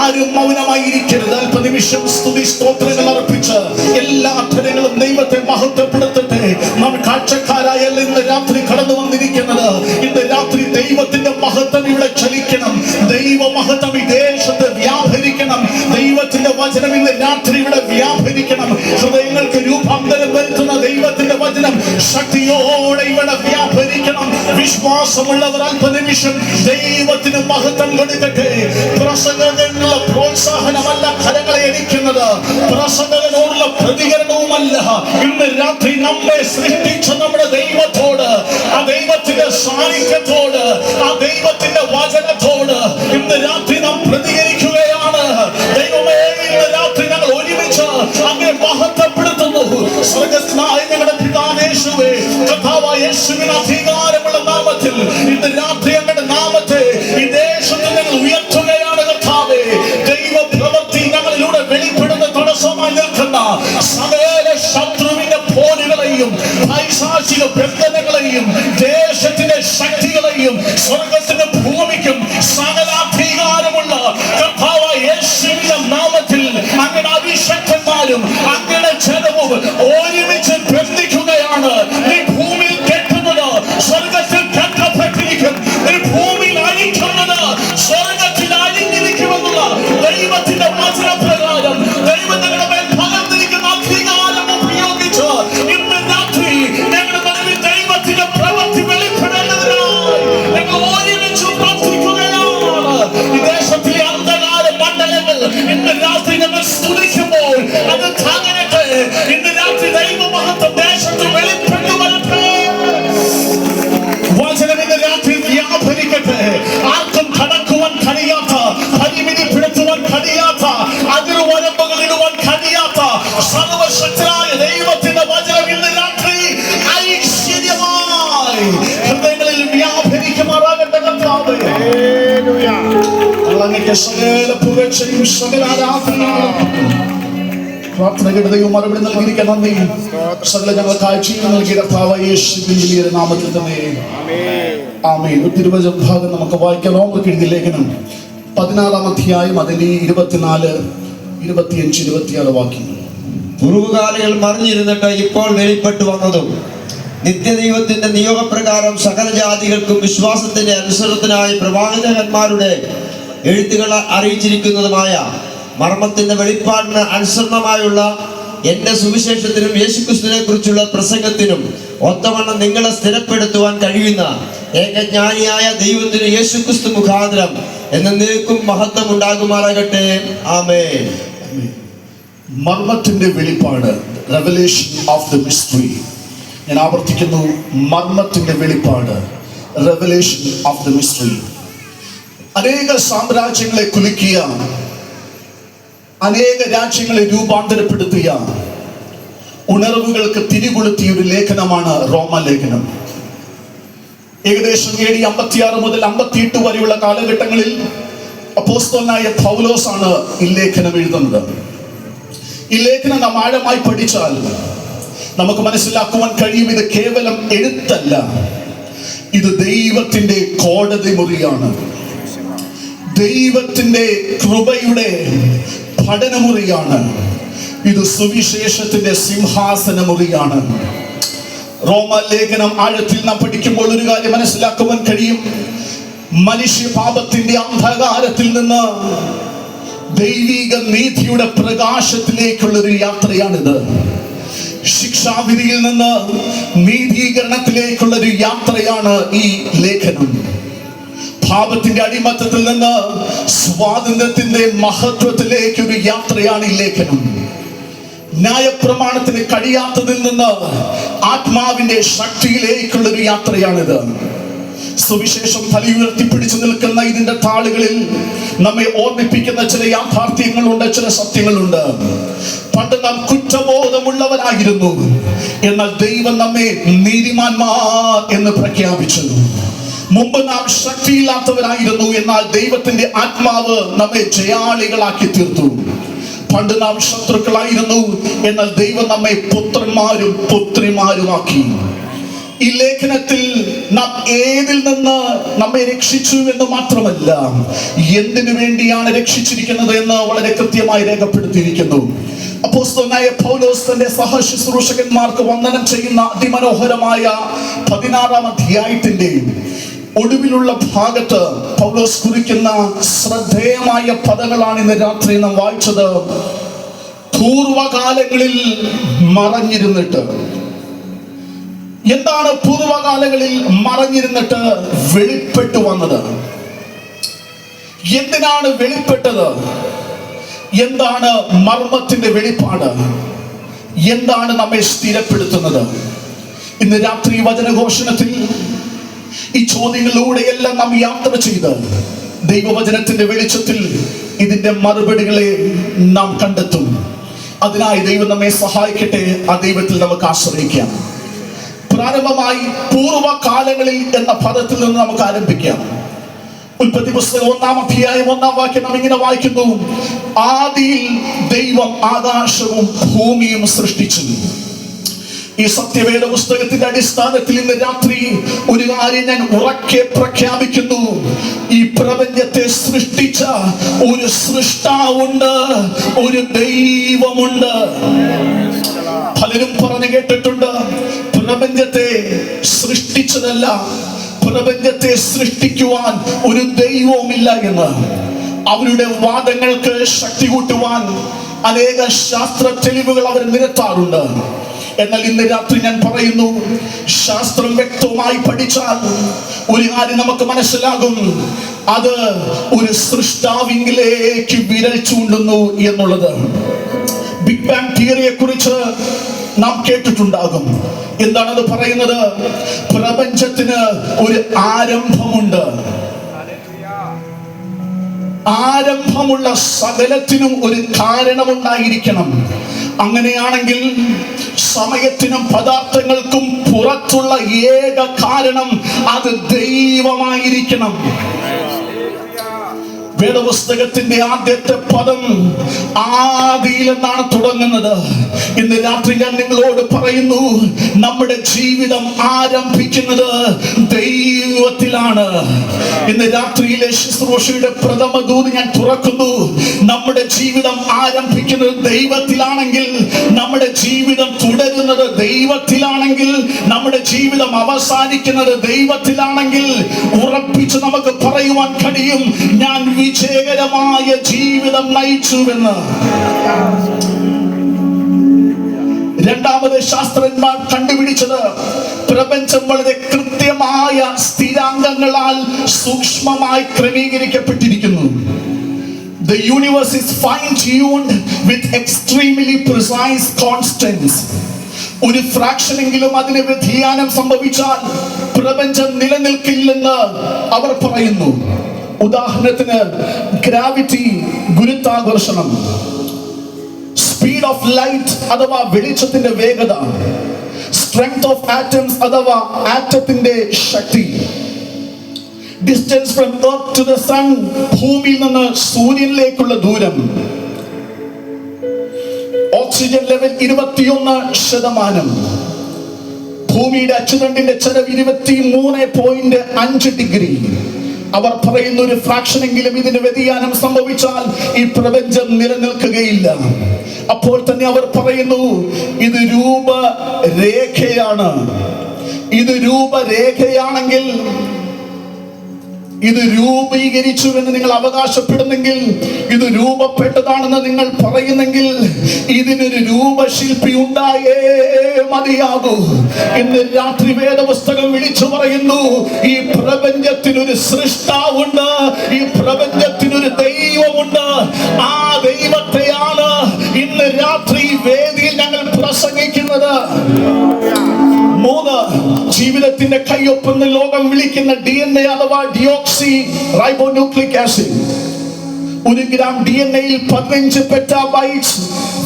ആരും മൗനമായിരിക്കരുത്. അല്പനിമിഷം സ്തുതി സ്തോത്രങ്ങൾ അർപ്പിച്ച് എല്ലാ അക്ഷരങ്ങളും ദൈവത്തെ മഹത്വപ്പെടുത്തട്ടെ. നാം കാഴ്ചക്കാരായല്ല ഇന്ന് രാത്രി കടന്നു വന്നിരിക്കുന്നത്. ഇന്ന് രാത്രി ദൈവത്തിന്റെ മഹത്വം ഇവിടെ ചലിക്കണം. ദൈവ മഹത്വം ഈ ദേശത്ത് വ്യാപരിക്കണം. ദൈവത്തിന്റെ വചനം ഇന്ന് രാത്രി ഇവിടെ വ്യാപരിക്കണം. ഹൃദയങ്ങൾക്ക് രൂപാന്തരം വരുത്തുന്ന ദൈവത്തിന്റെ വചനം ശക്തിയോടെ ഇവിടെ വ്യാപരിക്കണം. വിശ്വാസമുള്ളവർ അല്പനിമിഷം ദൈവത്തിന് മഹത്വം കൊടുക്കട്ടെ. പ്രസംഗത്തിനുള്ള പ്രോത്സാഹനമല്ല കരങ്ങളെ എണിക്കുന്നത്, പ്രസംഗത്തിനോടുള്ള പ്രതികരണവുമല്ല. ഇന്ന് രാത്രി നമ്മെ സൃഷ്ടിച്ച നമ്മുടെ ദൈവത്തോട്, ആ ദൈവത്തിന്റെ സാന്നിധ്യത്തോട്, ആ ദൈവത്തിന്റെ വചനത്തോട് ഇന്ന് രാത്രി നാം പ്രതികരിക്കുകയാണ്. ദൈവമേ, ഇന്ന് രാത്രി ഞങ്ങൾ ഒരുമിച്ച് അങ്ങേ മഹത്വപ്പെടുത്തുന്നു. സ്വർഗ്ഗസ്ഥനായ ഞങ്ങളുടെ പിതാവേ യേശുവേ, കർത്താവായ യേശുവിന്റെ അധികാരമുള്ള നാമത്തിൽ ഇന്ന് രാത്രി അങ്ങയുടെ നാമത്തെ ഈ ദേശത്ത് ഞങ്ങൾ ഉയർത്തുകയാണ്. കർത്താവേ, ദൈവ പ്രവൃത്തി ഞങ്ങളിലൂടെ വെളിപ്പെടുന്ന തടസ്സമായി നിൽക്കുന്ന സകല ശത്രുവിന്റെ പോരുകളെയും പൈശാചിക ബന്ധനങ്ങളെയും ദേശത്തിന്റെ ശക്തികളെയും സ്വർഗത്തിന്റെ ഭൂമിക്കും സകലാധികാരമുള്ള കർത്താവായ യേശുവിന്റെ നാമത്തിൽ അങ്ങയുടെ അഭിഷക്തന്മാരും അങ്ങയുടെ ജനവും ഒരുമിച്ച് ബന്ധിക്കുകയാണ്. ഈ ഭൂമിയിൽ കെട്ടുന്നത് സ്വർഗത്തിൽ കെട്ടപ്പെട്ടിരിക്കും. ഈ ഭൂമിയിൽ അഴിക്കുന്നത് സ്വർഗത്തിൽ അഴിഞ്ഞിരിക്കുമെന്നുള്ള ദൈവത്തിന്റെ വചനപ്രകാരം ദൈവം ഞങ്ങളുടെ മേൽ പകർന്നിരിക്കുന്ന അധികാരം ഉപയോഗിച്ച് ഇന്ന് രാത്രി ഞങ്ങളുടെ നടുവിൽ ദൈവത്തിന്റെ പ്രവൃത്തി വെളിപ്പെടേണ്ടതിനായി ഞങ്ങൾ ഒരുമിച്ച് പ്രാർത്ഥിക്കുകയാണ്. ഈ ദേശത്തിലെ അന്ധകാര മണ്ഡലങ്ങൾ ഇന്ന് രാത്രി ഞങ്ങൾ സ്തുതിക്കുമ്പോൾ അത് തകരട്ടെ. ഇന്ന് രാത്രി ദൈവ മഹത്വം ദേശത്ത് വെളിപ്പെട്ടു വരട്ടെ. വചനം ഇന്ന് രാത്രി വ്യാപരിക്കട്ടെ. ആർക്കും കടക്കുവാൻ കഴിയാത്ത, പരിമിതിപ്പെടുത്തുവാൻ കഴിയാത്ത, അതിർവരമ്പുകൾ ഇടുവാൻ കഴിയാത്ത സർവശക്തനായ ദൈവത്തിന്റെ വചനം ഇന്ന് രാത്രി ഐശ്വര്യമായി ഹൃദയങ്ങളിൽ വ്യാപരിക്കുമാറാകട്ടെ. കർത്താവേ, അങ്ങേക്ക് സകല പുകഴ്ചയും സകല ആരാധനയും പ്രാർത്ഥനയുടെ ദൈവം മറുപടി നൽകിയിരിക്കാൻ നന്ദി. സകല ഞങ്ങൾ കാഴ്ചയും നൽകിയ കർത്താവായ യേശുവിന്റെ വലിയ നാമത്തിൽ തന്നെ ആമേൻ. ഒരു തിരുവചന ഭാഗം നമുക്ക് വായിക്കാം. റോമർക്ക് എഴുതിയ ലേഖനം 14-ാം അധ്യായം അതിന്റെ 24, 25, 26 വാക്യങ്ങൾ. പൂർവ്വകാലികൾ മറിഞ്ഞിരുന്നിട്ട് ഇപ്പോൾ വെളിപ്പെട്ടു വന്നതും നിത്യദൈവത്തിന്റെ നിയോഗപ്രകാരം സകല ജാതികൾക്കും വിശ്വാസത്തിന്റെ അനുസരണത്തിനായി പ്രവാചകന്മാരുടെ എഴുത്തുകൾ അറിയിച്ചിരിക്കുന്നതുമായ മർമ്മത്തിന്റെ വെളിപ്പാടിന് അനുസരണമായുള്ള എന്റെ സുവിശേഷത്തിനും യേശുക്രിസ്തുവിനെ കുറിച്ചുള്ള പ്രസംഗത്തിനും ഒത്തവണ്ണം നിങ്ങളെ സ്ഥിരപ്പെടുത്തുവാൻ കഴിയുന്ന ഏകജ്ഞാനിയായ ദൈവത്തിന് യേശുക്രിസ്തു മുഖാന്തരം എന്നേക്കും മഹത്വം ഉണ്ടാകുമാറാകട്ടെ. ആമേൻ. മർമ്മത്തിന്റെ വെളിപ്പാട്, റെവലേഷൻ ഓഫ് ദ മിസ്റ്ററി. ഞാൻ ആവർത്തിക്കുന്നു, മർമ്മത്തിന്റെ വെളിപ്പാട്, റെവലേഷൻ ഓഫ് ദ മിസ്റ്ററി. അനേക സാമ്രാജ്യങ്ങളെ കുലുക്കിയ, അനേക രാജ്യങ്ങളെ രൂപാന്തരപ്പെടുത്തിയ, ഉണർവുകൾക്ക് തിരികൊളുത്തിയ ഒരു ലേഖനമാണ് റോമാലേഖനം. ഏകദേശം AD 56 മുതൽ 58 വരെയുള്ള കാലഘട്ടങ്ങളിൽ അപ്പോസ്തലനായ പൗലോസ് ആണ് ഈ ലേഖനം എഴുതുന്നത്. ഈ ലേഖനം നാം ആഴമായി പഠിച്ചാൽ നമുക്ക് മനസ്സിലാക്കുവാൻ കഴിയും, ഇത് കേവലം എഴുത്തല്ല, ഇത് ദൈവത്തിന്റെ കോടതി മുറിയാണ്. ദൈവത്തിന്റെ കൃപയുടെ പഠനമുറിയാണ്. ഇത് സുവിശേഷത്തിന്റെ സിംഹാസന മുറിയാണ്. റോമാലേഖനം ആഴത്തിൽ നാം പഠിക്കുമ്പോൾ ഒരു കാര്യം മനസ്സിലാക്കുവാൻ കഴിയും. മനുഷ്യ പാപത്തിന്റെ അന്ധകാരത്തിൽ നിന്ന് ദൈവിക നീതിയുടെ പ്രകാശത്തിലേക്കുള്ള ഒരു യാത്രയാണിത്. ശിക്ഷാവിധിയിൽ നിന്ന് നീതീകരണത്തിലേക്കുള്ള ഒരു യാത്രയാണ് ഈ ലേഖനം. പാപത്തിന്റെ അടിമത്തത്തിൽ നിന്ന് സ്വാതന്ത്ര്യത്തിന്റെ മഹത്വത്തിലേക്ക് ഒരു യാത്രയാണ് ഈ ലേഖനം. ന്യായപ്രമാണത്തിന് കഴിയാത്തതിൽ നിന്ന് ആത്മാവിന്റെ ശക്തിയിലേക്കുള്ള ഒരു യാത്രയാണിത്. സുവിശേഷം തലയുയർത്തിപ്പിടിച്ചു നിൽക്കുന്ന ഇതിന്റെ താളുകളിൽ നമ്മെ ഓർമ്മിപ്പിക്കുന്ന ചില യാഥാർത്ഥ്യങ്ങളുണ്ട്, ചില സത്യങ്ങളുണ്ട്. പണ്ട് നാം കുറ്റബോധമുള്ളവരായിരുന്നു, എന്നാൽ ദൈവം നമ്മെ നീതിമാന്മാർ എന്ന് പ്രഖ്യാപിച്ചു. മുമ്പ് നാം ശക്തിയില്ലാത്തവരായിരുന്നു, എന്നാൽ ദൈവത്തിന്റെ ആത്മാവ് നമ്മെ ജയാളികളാക്കി തീർത്തു. പണ്ട് നാം ശത്രുക്കളായിരുന്നു, എന്നാൽ ദൈവം നമ്മെ പുത്രന്മാരും പുത്രിമാരുമാക്കി. ഈ ലേഖനത്തിൽ നാം ഏതിൽ നിന്ന് നമ്മെ രക്ഷിച്ചു എന്ന് മാത്രമല്ല, എന്തിനു വേണ്ടിയാണ് രക്ഷിച്ചിരിക്കുന്നത് എന്ന് വളരെ കൃത്യമായി രേഖപ്പെടുത്തിയിരിക്കുന്നു. അപ്പോസ്തലനായ പൗലോസ് തന്റെ സഹശുശ്രൂഷകന്മാർക്ക് വന്ദനം ചെയ്യുന്ന അതിമനോഹരമായ 16-ാം അധ്യായത്തിന്റെ ഒടുവിലുള്ള ഭാഗത്ത് പൗലോസ് കുറിക്കുന്ന ശ്രദ്ധേയമായ പദങ്ങളാണ് ഇന്ന് രാത്രി നാം വായിച്ചത്. പൂർവകാലങ്ങളിൽ മറഞ്ഞിരുന്നിട്ട്. എന്താണ് പൂർവകാലങ്ങളിൽ മറഞ്ഞിരുന്നിട്ട് വെളിപ്പെട്ടു വന്നത്? എന്തിനാണ് വെളിപ്പെട്ടത്? എന്താണ് മർമ്മത്തിന്റെ വെളിപ്പാട്? എന്താണ് നമ്മെ സ്ഥിരപ്പെടുത്തുന്നത്? ഇന്ന് രാത്രി വചനഘോഷണത്തിൽ ഈ ചോദ്യങ്ങളിലൂടെയെല്ലാം നാം യാത്ര ചെയ്ത് ദൈവവചനത്തിന്റെ വെളിച്ചത്തിൽ ഇതിന്റെ മറുപടികളെ നാം കണ്ടെത്തും. അതിനായി ദൈവം നമ്മെ സഹായിക്കട്ടെ. ആ ദൈവത്തിൽ നമുക്ക് ആശ്രയിക്കാം. പ്രാരംഭമായി പൂർവകാലങ്ങളിൽ എന്ന പദത്തിൽ നിന്ന് നമുക്ക് ആരംഭിക്കാം. ഉൽപ്പത്തി പുസ്തകം 1-ാം അധ്യായം 1-ാം വാക്യം നാം ഇങ്ങനെ വായിക്കുന്നു: ആദിയിൽ ദൈവം ആകാശവും ഭൂമിയും സൃഷ്ടിച്ചു. ഈ സത്യവേദ പുസ്തകത്തിന്റെ അടിസ്ഥാനത്തിൽ ഇന്ന് രാത്രി ഒരു കാര്യം ഞാൻ ഉറക്കെ പ്രഖ്യാപിക്കുന്നു: ഈ പ്രപഞ്ചത്തെ സൃഷ്ടിച്ച ഒരു സൃഷ്ടാവുണ്ട്, ഒരു ദൈവമുണ്ട്. പലരും പറഞ്ഞു കേട്ടിട്ടുണ്ട്, പ്രപഞ്ചത്തെ സൃഷ്ടിച്ചതല്ല, പ്രപഞ്ചത്തെ സൃഷ്ടിക്കുവാൻ ഒരു ദൈവവുമില്ല എന്ന്. അവരുടെ വാദങ്ങൾക്ക് ശക്തി കൂട്ടുവാൻ അനേക ശാസ്ത്ര തെളിവുകൾ അവർ നിരത്താറുണ്ട്. എന്നാൽ ഇന്ന് രാത്രി ഞാൻ പറയുന്നു, ശാസ്ത്രം വ്യക്തമായി പഠിച്ചാൽ ഒരു കാര്യം നമുക്ക് മനസ്സിലാകും: അത് ഒരു സൃഷ്ടാവിലേക്ക് വിരൽ ചൂണ്ടുന്നു എന്നുള്ളത്. ബിഗ് ബാങ് തിയറിയെ കുറിച്ച് നാം കേട്ടിട്ടുണ്ടാകും. എന്താണത് പറയുന്നത്? പ്രപഞ്ചത്തിന് ഒരു ആരംഭമുണ്ട്. ആരംഭമുള്ള സകലത്തിനും ഒരു കാരണമുണ്ടായിരിക്കണം. അങ്ങനെയാണെങ്കിൽ സമയത്തിനും പദാർത്ഥങ്ങൾക്കും പുറത്തുള്ള ഏക കാരണം അത് ദൈവമായിരിക്കണം. വേദപുസ്തകത്തിന്റെ ആദ്യത്തെ പദം ആദിയിൽ എന്നാണ് തുടങ്ങുന്നത്. ഇന്ന് രാത്രി ഞാൻ നിങ്ങളോട് പറയുന്നു, നമ്മുടെ ജീവിതം ആരംഭിക്കുന്നത് ദൈവത്തിലാണ്. ഇന്ന് രാത്രിയിലെ ശുശ്രൂഷയുടെ പ്രഥമ ദൂത് ഞാൻ തുറക്കുന്നു. നമ്മുടെ ജീവിതം ആരംഭിക്കുന്നത് ദൈവത്തിലാണെങ്കിൽ, നമ്മുടെ ജീവിതം തുടരുന്നത് ദൈവത്തിലാണെങ്കിൽ, നമ്മുടെ ജീവിതം അവസാനിക്കുന്നത് ദൈവത്തിലാണെങ്കിൽ, ഉറപ്പിച്ച് നമുക്ക് പറയുവാൻ കഴിയും: ഞാൻ വിജയകരമായ ജീവിതം നയിച്ചുവെന്ന്. രണ്ടാമത് ശാസ്ത്രജ്ഞന്മാർ കണ്ടുപിടിച്ചത്, പ്രപഞ്ചം വളരെ കൃത്യമായ സ്ഥിരാങ്കങ്ങളാൽ സൂക്ഷ്മമായി ക്രമീകരിക്കപ്പെട്ടിരിക്കുന്നു. The universe is fine-tuned with extremely precise constants. ഒരു ഫ്രാക്ഷനെങ്കിലും അതിന് വ്യതിയാനം സംഭവിച്ചാൽ പ്രപഞ്ചം നിലനിൽക്കില്ലെന്ന് അവർ പറയുന്നു. ഉദാഹരണത്തിന് ഗ്രാവിറ്റി, ഗുരുത്വാകർഷണം, സ്പീഡ് ഓഫ് ലൈറ്റ് അഥവാ വെളിച്ചത്തിന്റെ വേഗത, സ്ട്രെങ്ത് ഓഫ് ആറ്റംസ് അഥവാ ആറ്റത്തിന്റെ ശക്തി, distance from earth to the sun, ഭൂമിയിൽ നിന്ന് സൂര്യനിലേക്കുള്ള ദൂരം, ഓക്സിജൻ ലെവൽ 21%, ഭൂമിയുടെ അച്ചുതണ്ടിന്റെ ചരിവ് 23.5 ഡിഗ്രി, അവർ പറയുന്ന ഒരു ഫ്രാക്ഷനെങ്കിലും ഇതിന് വ്യതിയാനം സംഭവിച്ചാൽ ഈ പ്രപഞ്ചം നിലനിൽക്കുകയില്ല. അപ്പോൾ തന്നെ അവർ പറയുന്നു, ഇത് രൂപരേഖയാണ്. ഇത് രൂപരേഖയാണെങ്കിൽ, ഇത് രൂപീകരിച്ചു എന്ന് നിങ്ങൾ അവകാശപ്പെടുന്നെങ്കിൽ, ഇത് രൂപപ്പെട്ടതാണെന്ന് നിങ്ങൾ പറയുന്നെങ്കിൽ, ഇതിനൊരു രൂപശില്പി ഉണ്ടായേ മതിയാകൂ. ഇന്ന് രാത്രി വേദപുസ്തകം വിളിച്ചു പറയുന്നു, ഈ പ്രപഞ്ചത്തിനൊരു സൃഷ്ടാവുണ്ട്, ഈ പ്രപഞ്ചത്തിനൊരു ദൈവമുണ്ട്. ആ ദൈവത്തെയാണ് ഇന്ന് രാത്രി വേദിയിൽ ഞങ്ങൾ പ്രസംഗിക്കുന്നത്. 3, ജീവിതത്തിന്റെ കയ്യൊപ്പെന്ന് ലോകം വിളിക്കുന്ന DNA അഥവാ ഡിയോക്സി റൈബോന്യൂക്ലിക് ആസിഡ്. 1 ഗ്രാം DNAയിൽ 15 പെറ്റാബൈറ്റ്സ്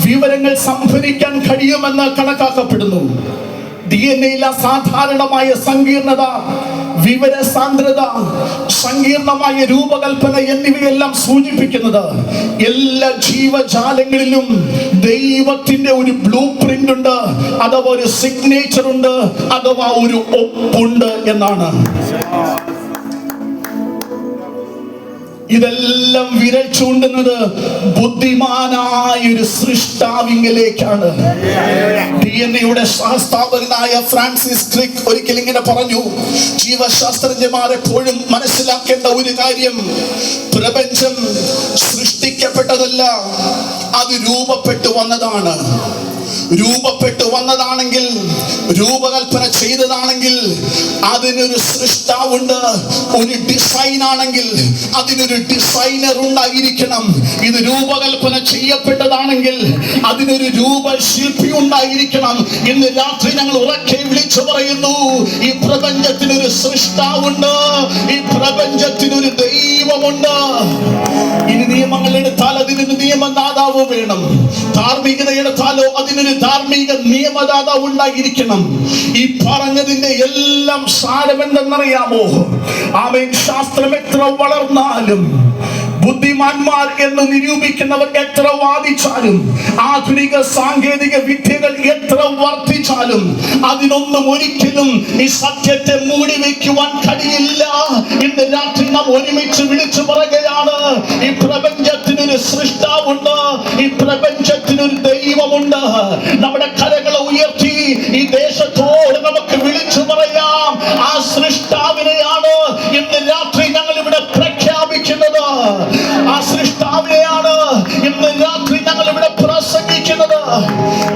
വിവരങ്ങൾ സംഭരിക്കാൻ കഴിയുമെന്ന് കണക്കാക്കപ്പെടുന്നു. DNAയിൽ അസാധാരണമായ സങ്കീർണത, വിവര സാന്ദ്രത, സങ്കീർണമായ രൂപകൽപ്പന എന്നിവയെല്ലാം സൂചിപ്പിക്കുന്നത് എല്ലാ ജീവജാലങ്ങളിലും ദൈവത്തിന്റെ ഒരു ബ്ലൂ പ്രിന്റ് ഉണ്ട്, അഥവാ ഒരു സിഗ്നേച്ചർ ഉണ്ട്, അഥവാ ഒരു ഒപ്പുണ്ട് എന്നാണ്. ഇതെല്ലാം വിരൽ ചൂണ്ടുന്നത് ബുദ്ധിമാനായ ഒരു സൃഷ്ടാവിംഗിലേക്കാണ്. DNA സ്ഥാപകനായ ഫ്രാൻസിസ് ക്രിക്ക് ഒരിക്കൽ ഇങ്ങനെ പറഞ്ഞു, ജീവശാസ്ത്രജ്ഞന്മാർ എപ്പോഴും മനസ്സിലാക്കേണ്ട ഒരു കാര്യം, പ്രപഞ്ചം സൃഷ്ടിക്കപ്പെട്ടതല്ല, അത് രൂപപ്പെട്ടു വന്നതാണ്. രൂപപ്പെട്ടു വന്നതാണെങ്കിൽ, രൂപകൽപ്പന ചെയ്തതാണെങ്കിൽ അതിനൊരു സൃഷ്ടാവുണ്ട്. ഒരു ഡിസൈൻ ആണെങ്കിൽ അതിനൊരു ഡിസൈനർ ഉണ്ടായിരിക്കണം. ഇത് രൂപകൽപ്പന ചെയ്യപ്പെട്ടതാണെങ്കിൽ അതിനൊരു രൂപശില്പി ഉണ്ടായിരിക്കണം. ഇന്ന് രാത്രി ഞങ്ങൾ ഉറക്കെ വിളിച്ചു പറയുന്നു, ഈ പ്രപഞ്ചത്തിനൊരു സൃഷ്ടാവുണ്ട്, ഈ പ്രപഞ്ചത്തിനൊരു ദൈവമുണ്ട്. ഇനി നിയമങ്ങൾ എടുത്താൽ അതിനൊരു നിയമദാതാവ് വേണം. ധാർമ്മികത എടുത്താലോ അതിനൊരു ധാർമ്മിക നിയമദാതാവ് ഉണ്ടായിരിക്കണം. ഈ പറഞ്ഞതിന്റെ എല്ലാം സാരം എന്തെന്നറിയാമോ? ആമേൻ. ശാസ്ത്രം എത്ര വളർന്നാലും, ബുദ്ധിമാന്മാർ എന്ന് നിരൂപിക്കുന്നവർ എത്ര വാദിച്ചാലും, ആധുനിക സാങ്കേതിക വിദ്യകൾ എത്ര വർദ്ധിച്ചാലും, അതിനൊന്നും ഒരിക്കലും ഈ സത്യത്തെ മൂടി വയ്ക്കുവാൻ കഴിയില്ല. ഇന്ന് രാത്രി നാം ഒരുമിച്ച് വിളിച്ചു പറയുകയാണ്, ഈ പ്രപഞ്ചത്തിനൊരു സൃഷ്ടാവുണ്ട്, ഈ പ്രപഞ്ചത്തിനൊരു ദൈവമുണ്ട്. നമ്മുടെ കരങ്ങളെ ഉയർത്തി ഈ ദേശത്തോട് നമുക്ക് വിളിച്ചു പറയാം, ആ സൃഷ്ടാവിനെയാണ് ഇന്ന് രാത്രി ഞങ്ങൾ ഇവിടെ പ്രഖ്യാപിക്കുന്നത്. ആ സൃഷ്ടാവിനെയാണ് ഇന്ന് രാത്രി ഞങ്ങൾ ഇവിടെ പ്രസംഗിക്കുന്നത്.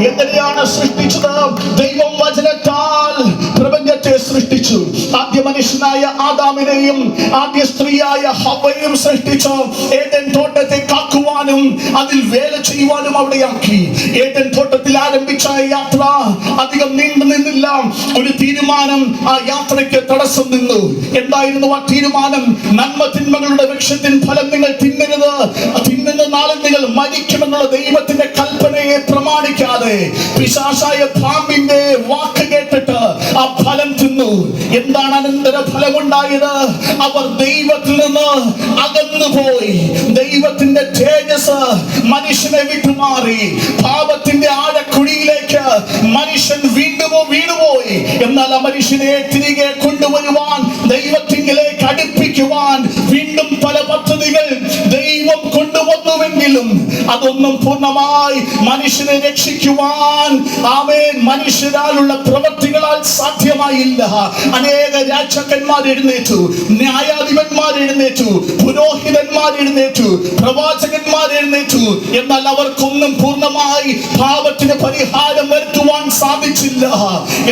എങ്ങനെയാണ് സൃഷ്ടിച്ചത്? ദൈവം വചനത്താൽ പ്രപഞ്ചത്തെ സൃഷ്ടിച്ചു. ആദ്യ മനുഷ്യനായ ആദാമിനെയും ആദ്യ സ്ത്രീയായ ഹവ്വയെയും സൃഷ്ടിച്ചു. ഏദൻ തോട്ടത്തെ കാക്കുവാനും അതിൽ വേല ചെയ്യുവാനും അവിടെയാക്കി. ഏദൻ തോട്ടത്തിൽ ആരംഭിച്ച യാത്ര അധികം നീണ്ടു നിന്നില്ല. ഒരു തീരുമാനം ആ യാത്രയ്ക്ക് തടസ്സം നിന്നു. എന്തായിരുന്നു ആ തീരുമാനം? നന്മ തിന്മകളുടെ വൃക്ഷത്തിൻ ഫലം നിങ്ങൾ തിന്നരുത്, തിന്നുന്ന നാളിൽ നിങ്ങൾ മരിക്കുമെന്നുള്ള ദൈവത്തിന്റെ കൽപ്പനയെ പ്രമാണിക്കാതെ പിശാചായ പാമ്പിന്റെ വാക്ക് കേട്ടിട്ട് ആ ഫലം തിന്നു. എന്താണ് അനന്തര ഫലമുണ്ടായത്? അവർ ദൈവത്തിൽ നിന്ന് അകന്നുപോയി. ദൈവത്തിന്റെ തേജസ് മനുഷ്യനെ വിട്ടുമാറി. പാപത്തിന്റെ ആഴക്കുഴിയിലേക്ക് മനുഷ്യൻ വീണ്ടും വീണുപോയി. എന്നാൽ ആ മനുഷ്യനെ തിരികെ കൊണ്ടുവരുവാൻ, ദൈവത്തിലേക്ക് അടുപ്പിക്കുവാൻ വീണ്ടും പല പദ്ധതികൾ ദൈവം കൊണ്ടുവന്നുവെങ്കിലും അതൊന്നും പൂർണ്ണമായി മനുഷ്യനെ രക്ഷിക്കുവാൻ ആമേൻ മനുഷ്യരാലുള്ള പ്രവൃത്തികളാൽ സാധ്യമായില്ല. അനേക രാജാക്കന്മാർ എഴുന്നേറ്റു, ന്യായാധിപന്മാർ എഴുന്നേറ്റു, പുരോഹിതന്മാർ എഴുന്നേറ്റു, പ്രവാചകന്മാർ എഴുന്നേറ്റു. എന്നാൽ അവർക്കൊന്നും പൂർണ്ണമായി പാപത്തിന് പരിഹാരം വരുത്തുവാൻ സാധിച്ചില്ല.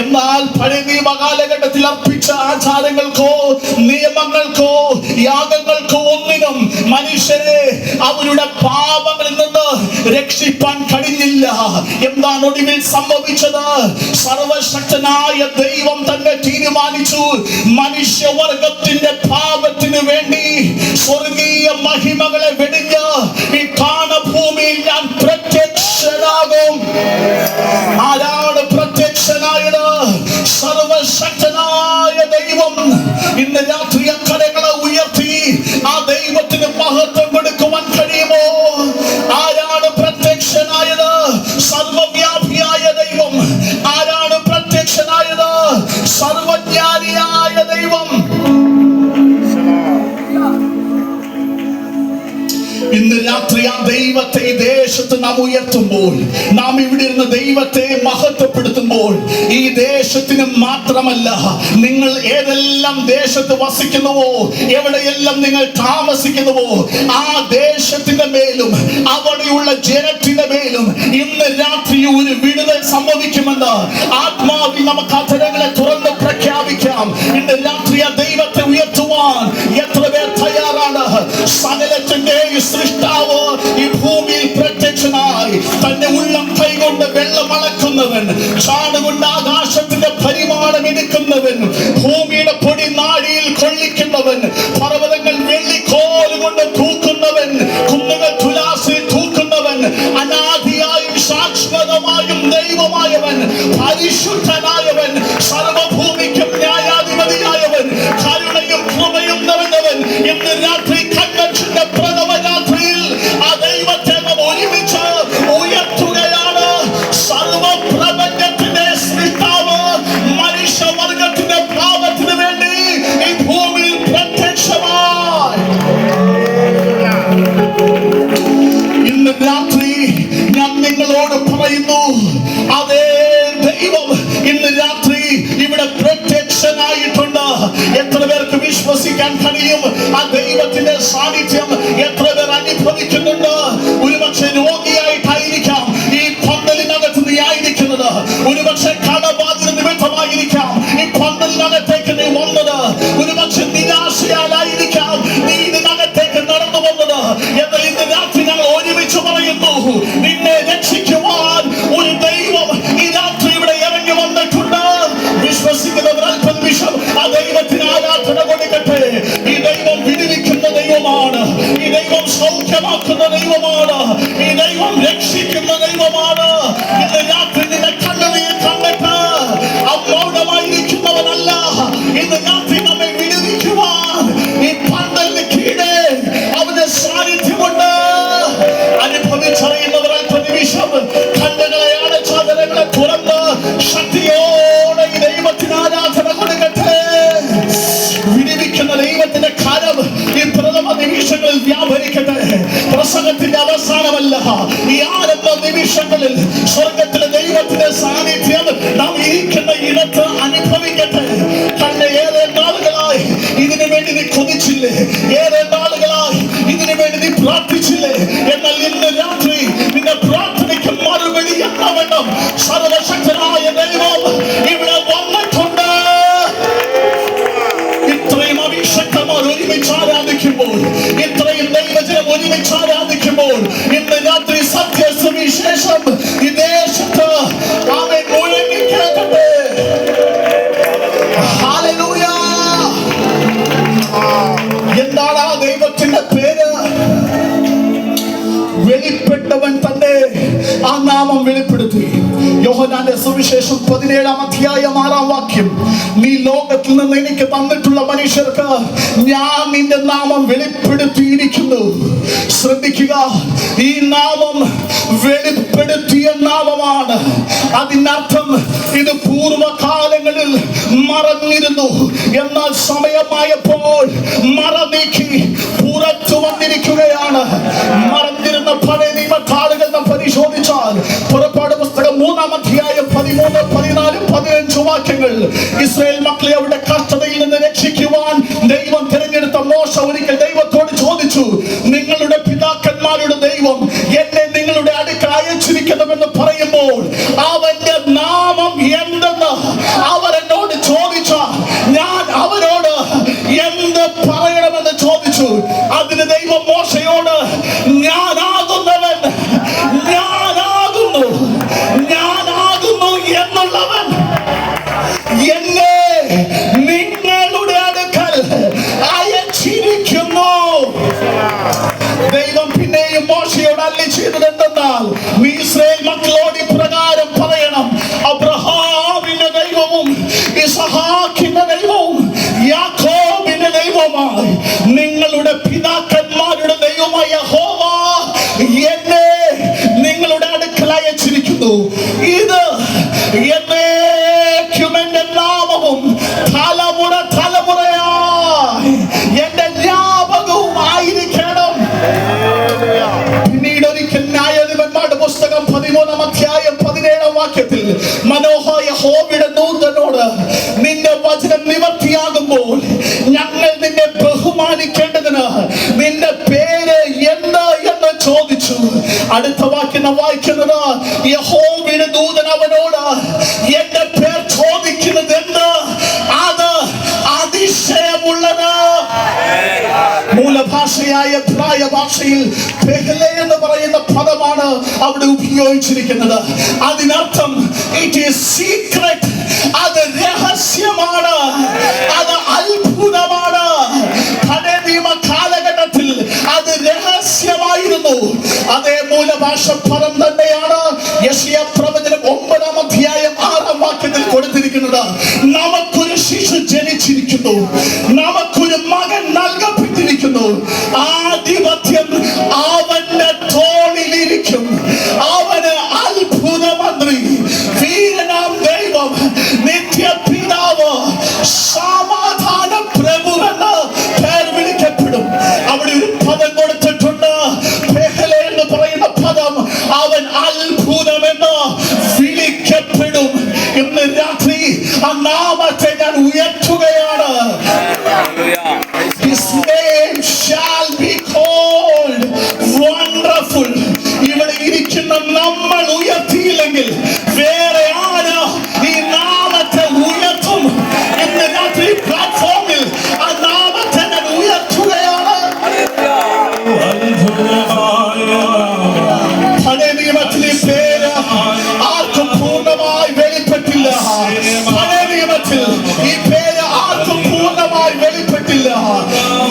എന്നാൽ പഴയ നിയമ കാലഘട്ടത്തിൽ അർപ്പിച്ച ആചാരങ്ങൾക്കോ നിയമങ്ങൾക്കോ യാഗങ്ങൾക്കോ ഒന്നിനും മനുഷ്യരെ അവരുടെ പാപങ്ങളിൽ നിന്ന് രക്ഷിപ്പാൻ കഴിഞ്ഞില്ല. എന്താണ് ഒടുവിൽ സംഭവിച്ചത്? സർവശക്തനായ ദൈവം തന്നെ തീരുമാനിച്ചു, മനുഷ്യവർഗത്തിന്റെ പാപത്തിന് വേണ്ടി സ്വർഗീയ മഹിമകളെ വെടിഞ്ഞ് ഈ കാണഭൂമിയിൽ ഞാൻ പ്രത്യക്ഷനാകും. ആരാണ് പ്രത്യക്ഷനായത്? സർവശക്തനായ ദൈവം. ഇന്ന് രാത്രി അക്കരങ്ങളെ ഉയർത്തി ആ ദൈവത്തിന് മഹത്വം കൊടുക്കുവാൻ കഴിയുമോ? ആരാണ് പ്രത്യക്ഷനായത്? സർവവ്യാപിയായ ദൈവം. ആരാണ് പ്രത്യക്ഷനായത്? സർവജ്ഞാനിയായ ദൈവം. ഇന്ന് രാത്രി ആ ദൈവത്തെ ഈ ദേശത്ത് നാം ഉയർത്തുമ്പോൾ, നാം ഇവിടെ ഇരുന്ന് ദൈവത്തെ മഹത്വപ്പെടുത്തുമ്പോൾ, ഈ ദേശത്തിന് മാത്രമല്ല, നിങ്ങൾ ഏതെല്ലാം ദേശത്ത് വസിക്കുന്നുവോ, എവിടെയെല്ലാം നിങ്ങൾ താമസിക്കുന്നുവോ, ആ ദേശത്തിന്റെ മേലും അവിടെയുള്ള ജനത്തിന്റെ മേലും ഇന്ന് രാത്രി ഒരു വിടുതൽ സംഭവിക്കുമെന്ന് ആത്മാവിൽ നമുക്ക് അധരങ്ങളെ തുറന്ന് പ്രഖ്യാപിക്കാം. ഇന്ന് രാത്രി ആ ദൈവത്തെ ഉയർത്തുവാൻ എത്ര പേർ തയ്യാറാണ്? സകലത്തിന്റെ സൃഷ്ടാവ് ഈ ഭൂമിയിൽ പ്രത്യക്ഷനായി തന്റെ ഉള്ളം കൈകൊണ്ട് വെള്ളം അളക്കുന്നവൻ, ചാണുകൊണ്ട് ആകാശത്തിന്റെ പരിമാണം എടുക്കുന്നവൻ, ഭൂമിയുടെ പൊടി നാടിയിൽ കൊള്ളിക്കുന്നവൻ, പർവ്വതങ്ങൾ വെള്ളിക്കോലുകൊണ്ട് തൂക്കുന്നവൻ, കുന്നുകൾ തുലാസിൽ തൂക്കുന്നവൻ, അനാദിയായും ശാശ്വതമായും ദൈവമായവൻ, പരിശുദ്ധനായവൻ, സർവഭൂമിക്കും ന്യായാധിപതിയായവൻ, കരുണയും കൃപയും നിറഞ്ഞവൻ. ഇന്ന് രാത്രി കൺവെൻഷന്റെ പ്രഥമ രാത്രിയിൽ ആ ദൈവത്തെ നാം ഒരുമിച്ച് ഉയർത്തുകയാണ്. സർവപ്രപഞ്ചത്തിന്റെ സൃഷ്ടാവ് മനുഷ്യവർഗത്തിന്റെ പാപത്തിന് വേണ്ടി ഈ ഭൂമിയിൽ പ്രത്യക്ഷമായി. ഇന്ന് രാത്രി ഞാൻ നിങ്ങളോട് പറയുന്നു, അതേ ദൈവം ഇന്ന് രാത്രി ഇവിടെ പ്രത്യക്ഷനായിട്ടുണ്ട്. എത്ര പേർക്ക് വിശ്വസിക്കാൻ കഴിയും ആ ദൈവത്തിന്റെ സാന്നിധ്യം? എത്ര പേർ അനുഭവിക്കുന്നുണ്ട്? ഒരുപക്ഷെ രോഗിയായിട്ടായിരിക്കാം ഈ പന്തലിനകത്ത് നീ ആയിരിക്കുന്നത്, ഒരുപക്ഷെ കടബാധ്യത നിമിത്തമായിരിക്കാം ഈ പന്തലിനകത്തേക്ക് നീ വന്നത്, ഒരുപക്ഷെ നിരാശയാലായിരിക്കാം നീ ഇതിനകത്തേക്ക് നടന്നു വന്നത്. എന്നാൽ ഇന്ന് രാത്രി ഞങ്ങൾ ഒരുമിച്ച് പറയുന്നു, നിന്നെ രക്ഷിക്കുവാൻ ഒരു ദൈവം ഈ രാത്രി ഇവിടെ ഇറങ്ങി വന്നിട്ടുണ്ട്. വിശ്വസിക്കുന്നവർ അല്പനിമിഷം ആ ദൈവത്തിന് ആരാധന കൊടുക്കട്ടെ. ഈ ദൈവം വിടുവിക്കുന്ന ദൈവമാണ്, ഈ ദൈവം സൗഖ്യമാക്കുന്ന ദൈവമാണ്, ഈ ദൈവം രക്ഷിക്കുന്ന ദൈവമാണ്. ഇന്ന് രാത്രി നിന്റെ കണ്ണുനീർ കണ്ടിട്ട് മൗനമായിരിക്കുന്നവനല്ല. ഇന്ന് രാത്രി നമ്മെ വിടുവിക്കുവാൻ ഈ പന്തലിന് കീഴെ അവന്റെ സാന്നിധ്യമുണ്ട്. അനുഭവിച്ചറിയുന്നവർ അല്പനിമിഷം കണ്ണുകളെ അടച്ചാതരങ്ങളെ തുറന്ന് ശക്തിയോടെ ഈ ദൈവത്തിന് ആരാധന കൊടുക്കട്ടെ. വിടുവിക്കുന്ന ദൈവത്തിന്റെ കരം ഈ പ്രഥമ നിമിഷങ്ങളിൽ വ്യാപരിക്കട്ടെ. പ്രസംഗത്തിന്റെ അവസാനമല്ല, ഈ ആരംഭ നിമിഷങ്ങളിൽ സ്വർഗത്തിലെ ദൈവത്തിന്റെ സാന്നിധ്യം നാം ഇരിക്കുന്ന ഇടത്ത് അനുഭവിക്കട്ടെ. കണ്ണ് ഏറെ നാളുകളായി ഇതിനു വേണ്ടി നീ കൊതിച്ചില്ലേ? ഏറെ നാളുകളായി ഇതിനു വേണ്ടി നീ പ്രാർത്ഥിച്ചില്ലേ? എന്നാൽ ഇന്ന് രാത്രി നിന്റെ പ്രാർത്ഥനയ്ക്ക് മറുപടി എന്നവണ്ണം സർവശക്തനായ ദൈവം ഇവിടെ വന്നിട്ടുണ്ട്. ഇത്രയും അഭിഷക്തന്മാർ ഒരുമിച്ച് ആരാധിക്കുമ്പോൾ, ഇത്രയും ദൈവജനം ഒരുമിച്ച് ആരാധിക്കുമ്പോൾ, ഇന്ന് രാത്രി സത്യ സുവിശേഷം ഈ ദേശത്ത് ആമേൻ മുഴങ്ങി കേൾക്കട്ടെ. ഹല്ലേലൂയ. എന്താണ് ആ ദൈവത്തിന്റെ പേര്? വെളിപ്പെട്ടവൻ തന്നെ ആ നാമം വെളിപ്പെടുത്തി. യോഹന്നാന്റെ സുവിശേഷം 17-ാം അധ്യായം 6-ാം വാക്യം, നീ ലോകത്തിൽ നിന്ന് എനിക്ക് തന്നിട്ടുള്ള മനുഷ്യർക്ക് ഞാൻ നിന്റെ നാമം വെളിപ്പെടുത്തിയിരിക്കുന്നു. ശ്രദ്ധിക്കുക, ഈ നാമം വെളിപ്പെടുത്തിയ നാമമാണ്. അതിനർത്ഥം ഇത് പൂർവകാലങ്ങളിൽ മറഞ്ഞിരുന്നു, എന്നാൽ സമയമായപ്പോൾ മറ നീക്കി പുറത്തു വന്നിരിക്കുകയാണ്. മറഞ്ഞിരുന്ന പഴയ നിയമകാലുകൾ നാം പരിശോധിച്ചാൽ പുറപ്പാട് പുസ്തകം 3-ാം അധ്യായം 13, 14, 15 വാക്യങ്ങൾ, ഇസ്രായേൽ മക്കളെ അവരുടെ കഷ്ടതയിൽ നിന്ന് രക്ഷിക്കുവാൻ ദൈവം തിരഞ്ഞെടുത്ത മോശ ഒരിക്കൽ ദൈവത്തോട് ചോദിച്ചു, നിങ്ങളുടെ പിതാക്കന്മാരുടെ ദൈവം എന്നെ നിങ്ങളുടെ അടുക്കൽ അയച്ചിരിക്കുന്നുവെന്ന് പറയുമ്പോൾ അവന്റെ നാമം എന്തെന്ന് അവരെന്നോട് ചോദിച്ച ഞാൻ അവരോട് എന്ത് പറയണമെന്ന് ചോദിച്ചു. അതിന് ദൈവം മോശയോട്, ഞാനാകുന്നവൻ, ഞാനാകുന്നു, ഞാനാകുന്നു എന്നുള്ളവൻ എന്നെ നിങ്ങളുടെ അടുക്കൽ വാക്യത്തിൽ യഹോവയുടെ ദൂതനോട് നിന്റെ വചനം നിവർത്തിയാകുമ്പോൾ ഞങ്ങൾ നിന്നെ ബഹുമാനിക്കേണ്ടതിന് നിന്റെ പേര് എന്ത് എന്ന് ചോദിച്ചു. അടുത്ത വാക്യം വായിക്കുന്നത് യഹോവയുടെ ദൂതൻ അവനോട് എന്റെ പേർ ചോദിക്കുന്നത് എന്ത്? അത് അതിശയമുള്ളത്. മൂലഭാഷയായ പ്രായ ഭാഷയിൽ പെഹ്ലെ എന്ന് പറയുന്ന പദമാണ് അവിടെ ഉപയോഗിച്ചിരിക്കുന്നത്. അതിനർത്ഥം ഇറ്റ് ഈസ് സീക്രട്ട്, അത് രഹസ്യമാണ്, അത് അത്ഭുതമാണ്. പഴയ നിയമ കാലഘട്ടത്തിൽ അത് രഹസ്യമായിരുന്നു. അതേ മൂലഭാഷ പദം തന്നെയാണ് യെശയ്യാ പ്രവചനം 9-ാം അധ്യായം 6-ാം വാക്യത്തിൽ കൊടുത്തിരിക്കുന്നത്. നമുക്കൊരു ശിശു ജനിച്ചിരിക്കുന്നു, നമുക്കൊരു മകൻ നൽകപ്പെട്ടിരിക്കുന്നു, ആധിപത്യം അവന്റെ തോളിലിരിക്കും. അവന് അത്ഭുത മന്ത്രി, വീരനാം ദൈവം, നിത്യപിതാവ്, സമാധാന പ്രഭു എന്ന പേർ വിളിക്കപ്പെടും. അവിടെ ഒരു പദം കൊടുത്തിട്ടുണ്ട്, പെഹ്ലെ എന്ന് പറയുന്ന പദം. അവൻ അത്ഭുതമെന്ന് വിളിക്കപ്പെടും. ഇന്ന് രാത്രി ആ നാമത്തെ ഞാൻ ഉയർത്തുകയാണ്. His name shall be called wonderful. ഇവിടെ ഇരിക്കുന്ന നമ്മൾ ഉയർത്തിയില്ലെങ്കിൽ വേറെ ആര് ഈ നാമത്തെ ഉയർത്തും? ഇന്ന് രാത്രി പ്ലാറ്റ്ഫോമിൽ ആ നാമത്തെ ഞാൻ ഉയർത്തുകയാണ്. പഴയ നിയമത്തിലെ പേര് ആർക്കും പൂർണ്ണമായി വെളിപ്പെട്ടില്ല. പഴയ നിയമത്തിൽ ഈ പേര് ആർക്കും പൂർണ്ണമായി വെളിപ്പെട്ടില്ല.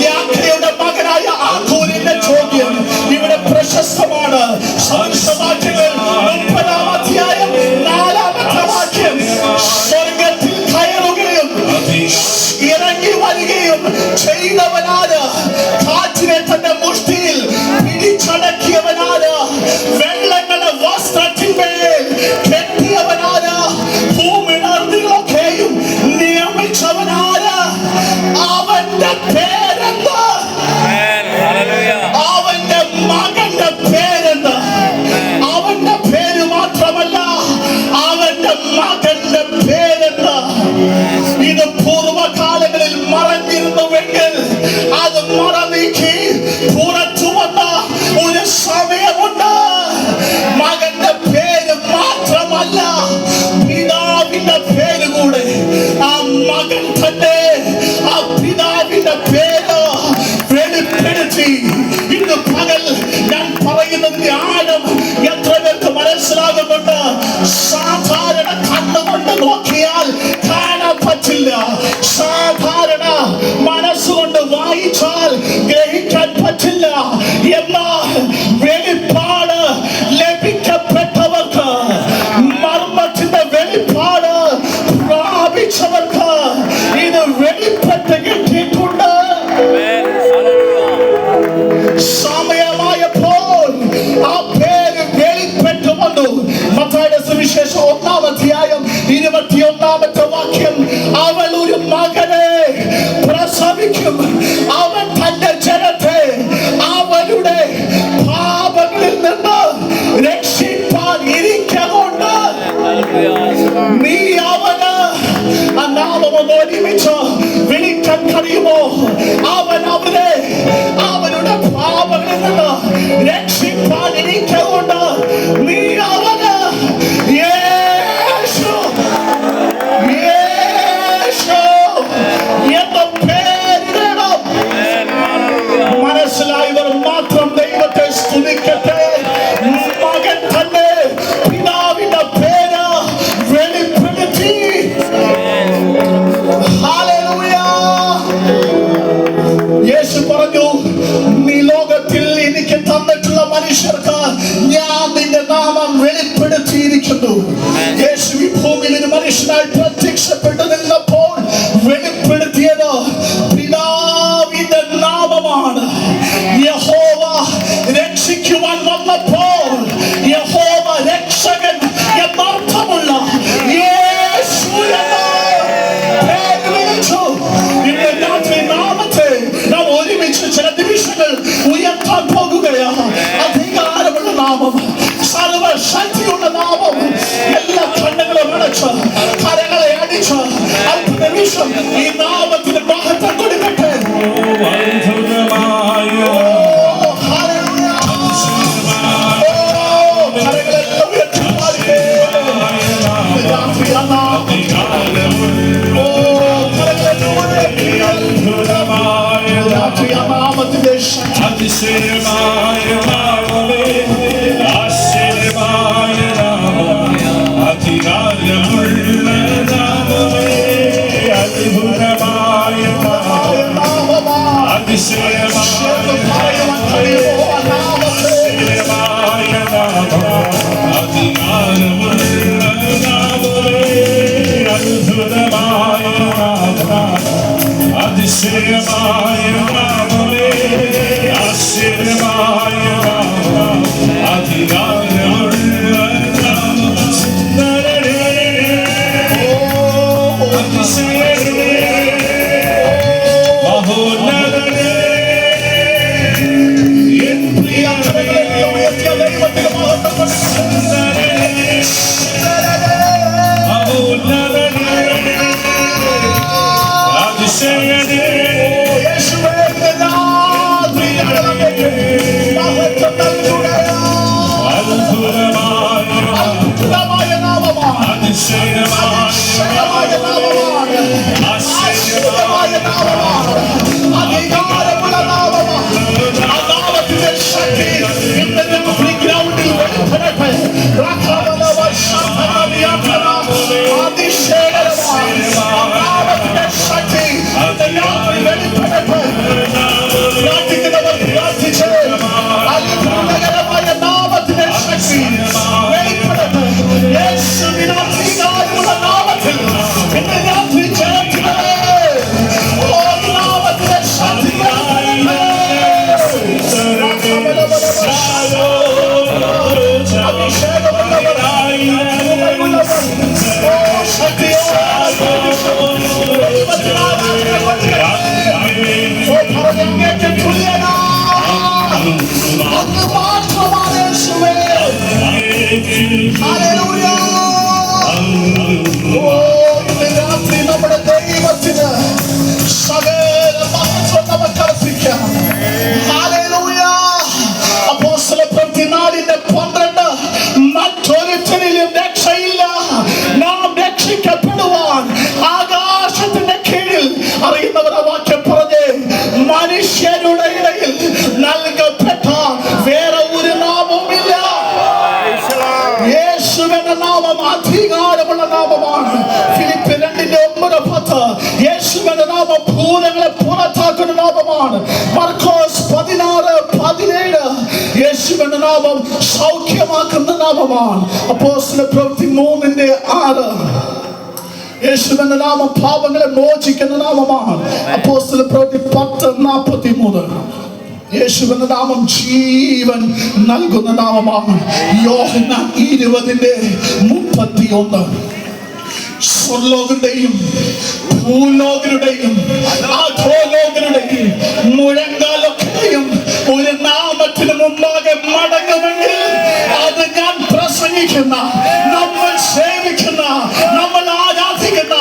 യാക്കയുടെ മകനായ ആഖൂരിന്റെ ചോദ്യം ഇവിടെ പ്രശസ്തമാണ്. സദൃശവാക്യങ്ങൾ 30-ാം അധ്യായം 4-ാമത്തെ വാക്യം. സ്വർഗത്തിൽ കയറുകയും ഇറങ്ങി വരികയും ചെയ്തവനാണ്? കാറ്റിനെ തന്റെ മുഷ്ടിയിൽ പിടിച്ചടക്കിയവനാണ്? വെള്ളങ്ങളെ വസ്ത്രത്തിന്മേൽ കെട്ടിയവനാണ്? ഭൂമിളർന്നികളൊക്കെയും നിയമിച്ചവനാണ്? അവന്റെ പേരെന്ത്? അവന്റെ മകന്റെ പേരെന്ത്? അവന്റെ പേര് മാത്രമല്ല, അവന്റെ മകന്റെ പേരെന്ത്? ഇത് പൂർവ്വകാലങ്ങളിൽ മറഞ്ഞിരുന്നുവെങ്കിൽ അത് മറനീക്കി പുറത്തു വന്ന ഒരു സമയമുണ്ട്. മകന്റെ പേര് മാത്രമല്ല, പിതാവിന്റെ പേര് കൂടെ. ആ മകൻ തന്നെ ആ പിതാവിന്റെ പേര് വെളിപ്പെടുത്തി. ഇന്ന് പകൽ ഞാൻ പറയുന്നതിന്റെ ആഴം എത്ര പേർക്ക് മനസ്സിലാകുന്നുണ്ട്? സാധാരണ കണ്ണുകൊണ്ട് നോക്കിയാൽ കാണാൻ പറ്റില്ല, സാധാരണ മനസ്സുകൊണ്ട് വായിച്ചാൽ ഗ്രഹിക്കാൻ പറ്റില്ല. എന്നാൽ വെളിപ്പാട് ലഭിക്കപ്പെട്ടവർക്ക്, മർമ്മത്തിന്റെ വെളിപ്പാട് പ്രാപിച്ചവർക്ക് ഇത് വെളിപ്പെട്ട് കിട്ടിയിട്ടുണ്ട്. സമയമായപ്പോൾ ആ പേര് വെളിപ്പെട്ടു വന്നു. മത്തായിയുടെ സുവിശേഷം 1-ാം അധ്യായം 21-ാമത്തെ വാക്യം. അവൾ ഒരു മകനെ പ്രസവിക്കും, അവൻ തന്റെ ജനത്തെ അവരുടെ പാപങ്ങളിൽ നിന്ന് രക്ഷിപ്പാൻ ഇരിക്കൊണ്ട് നീ അവന് ആ നാമമൊന്ന് ഒരുമിച്ച് വിളിക്കാൻ കഴിയുമോ? അവൻ അവരെ അവരുടെ പാപങ്ങളിൽ നിന്ന് രക്ഷിപ്പാൻ ഇരിക്കൊണ്ട് നീ അവന് യേശു യേശു എന്ന് പേരിടണം. മനസ്സിലായവർ മാത്രം ദൈവത്തെ സ്തുതിക്കട്ടെ. മകൻ തന്നെ പിതാവിന്റെ പേര് വെളിപ്പെടുത്തി. ഹല്ലേലൂയ. യേശു പറഞ്ഞു, നീ ലോകത്തിൽ എനിക്ക് തന്നിട്ടുള്ള മനുഷ്യർക്ക് ഞാൻ നിന്റെ നാമം വെളിപ്പെടുത്തിയിരിക്കുന്നു. യേശു ഈ ഭൂമിയിൽ ഒരു മനുഷ്യനായി പ്രത്യക്ഷപ്പെട്ടു നിന്നപ്പോൾ വെളിപ്പെടുത്തിയത് പിതാവിന്റെ നാമമാണ്. യഹോവ രക്ഷിക്കുവാൻ വന്നപ്പോൾ യഹോവ രക്ഷകൻ എന്നർത്ഥമുള്ള യേശു എന്ന പേര് വിളിച്ചു. ഇന്ന് രാത്രി നാമത്തെ നാം ഒരുമിച്ച് ചില ഈ നാമത്തിന് മഹത്വം കൊടുക്കട്ടെ. അതിശയമായ നാമമേ, ആശ്ചര്യമായ നാമം, അധികാരമുള്ള നാമമേ, അത്ഭുതമായ നാമം, അതിശയമായ നാമം, അധികാരമുള്ള നാമമേ, അത്ഭുതമായ നാമം, അതിശയമായ നാമമേ, ആശ്ചര്യമായ നാമം, അധികാരമുള്ള നാമം, സുന്ദരനേ, അതിശയനേ, മഹോന്നതനേ, എൻ പ്രിയനേ, സുന്ദരനേ, മഹോന്നതനേ, അതിശയനേ, നമ്മുടെ ദൈവത്തിന് സകല മഹത്വം നമുക്ക് അർപ്പിക്കാം. അപ്പോസ്തലപ്രവൃത്തി 4:12 മറ്റൊരുത്തരിലും രക്ഷയില്ല, നാം രക്ഷിക്കപ്പെടുവാൻ ആകാശത്തിന്റെ കീഴിൽ അറിയുന്നവർ വാക്യം പറഞ്ഞ് മനുഷ്യരുടെ ഇടയിൽ നൽകപ്പെട്ട വേറെ ഒരു നാമവുമില്ല. യേശുവിന്റെ നാമം അധികാരമുള്ള നാമമാണ്. ഫിലിപ്പിയർ 2:9-10 യേശുവിന്റെ നാമം ഭൂതങ്ങളെ പുറത്താക്കുന്ന നാമമാണ്. മർക്കോസ് 16:17 യേശുവിന്റെ നാമം സൗഖ്യമാക്കുന്ന നാമമാണ്. അപ്പോസ്തലപ്രവൃത്തി 3:6 യേശുവിന്റെ നാമം പാപങ്ങളെ മോചിക്കുന്ന നാമമാണ്. അപ്പോസ്തലപ്രവൃത്തി 10:43 യേശുവിന്റെ നാമം ജീവൻ നൽകുന്ന നാമമാണ്. യോഹന്നാൻ 20:31 സ്വർലോകരുടെയും ഭൂലോകരുടെയും അധോലോകരുടെയും മുഴങ്കാലൊക്കെയും ഒരു നാമത്തിന് മുമ്പാകെ മടങ്ങുമെങ്കിൽ അത് ഞാൻ പ്രസംഗിക്കുന്ന, നമ്മൾ സേവിക്കുന്ന, നമ്മൾ ആരാധിക്കുന്ന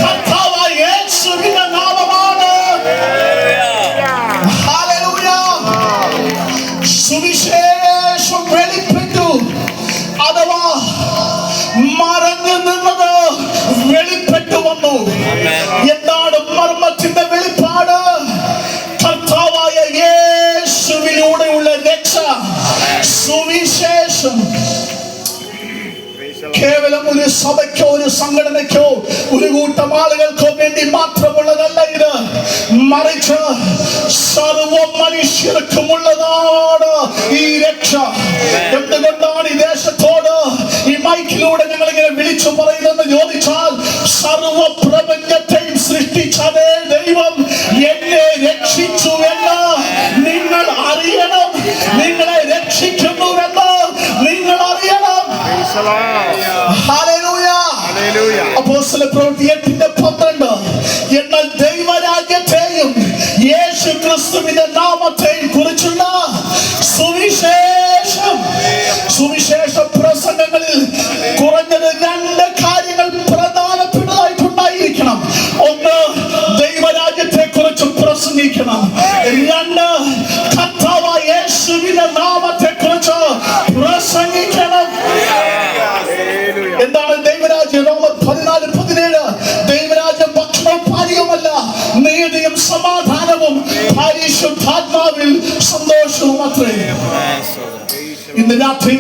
കർത്താവായ യേശുവിന്റെ നാമമാണ്. സുവിശേഷം വെളിപ്പെട്ടു, അഥവാ മറഞ്ഞു നിന്നത് വെളിപ്പെട്ടു വന്നു. എന്താണ് മർമ്മത്തിന്റെ വെളിപ്പാട്? കർത്താവായ യേശുവിലൂടെയുള്ള രക്ഷ. സുവിശേഷം കേവലം ഒരു സഭയ്ക്കോ ഒരു സംഘടനയ്ക്കോ ഒരു കൂട്ടം ആളുകൾക്കോ വേണ്ടി മാത്രമുള്ളതല്ല ഇത്, മറിച്ച് സർവ മനുഷ്യർക്കുമുള്ളതാണ് ഈ രക്ഷ. എന്തുകൊണ്ടാണ് ഈ ദേശത്തോട് ഈ മൈക്കിലൂടെ ഞങ്ങൾ ഇങ്ങനെ വിളിച്ചു പറയുന്നതെന്ന് ചോദിച്ചാൽ, സർവ പ്രപഞ്ചത്തെയും സൃഷ്ടിച്ച അതേ ദൈവം എന്നെ രക്ഷിച്ചു എന്ന് നിങ്ങൾ അറിയണം. നിങ്ങളെ രക്ഷിക്കുന്നുവെന്ന് നിങ്ങൾ അറിയണം. അപ്പോസ്തലപ്രവൃത്തി 8:12 എന്നാൽ ദൈവരാജ്യത്തെയും യേശു ക്രിസ്തുവിന്റെ നാമത്തെയും കുറിച്ചുള്ള സുവിശേഷ പ്രസംഗങ്ങളിൽ കുറഞ്ഞത് 2 കാര്യങ്ങൾ പ്രധാനപ്പെട്ടതായിട്ടുണ്ടായിരിക്കണം. ഒന്ന്, സമാധാനവും പരിശുദ്ധാത്മാവിൽ സന്തോഷവും അത്രേ. ഇന്ന് രാത്രി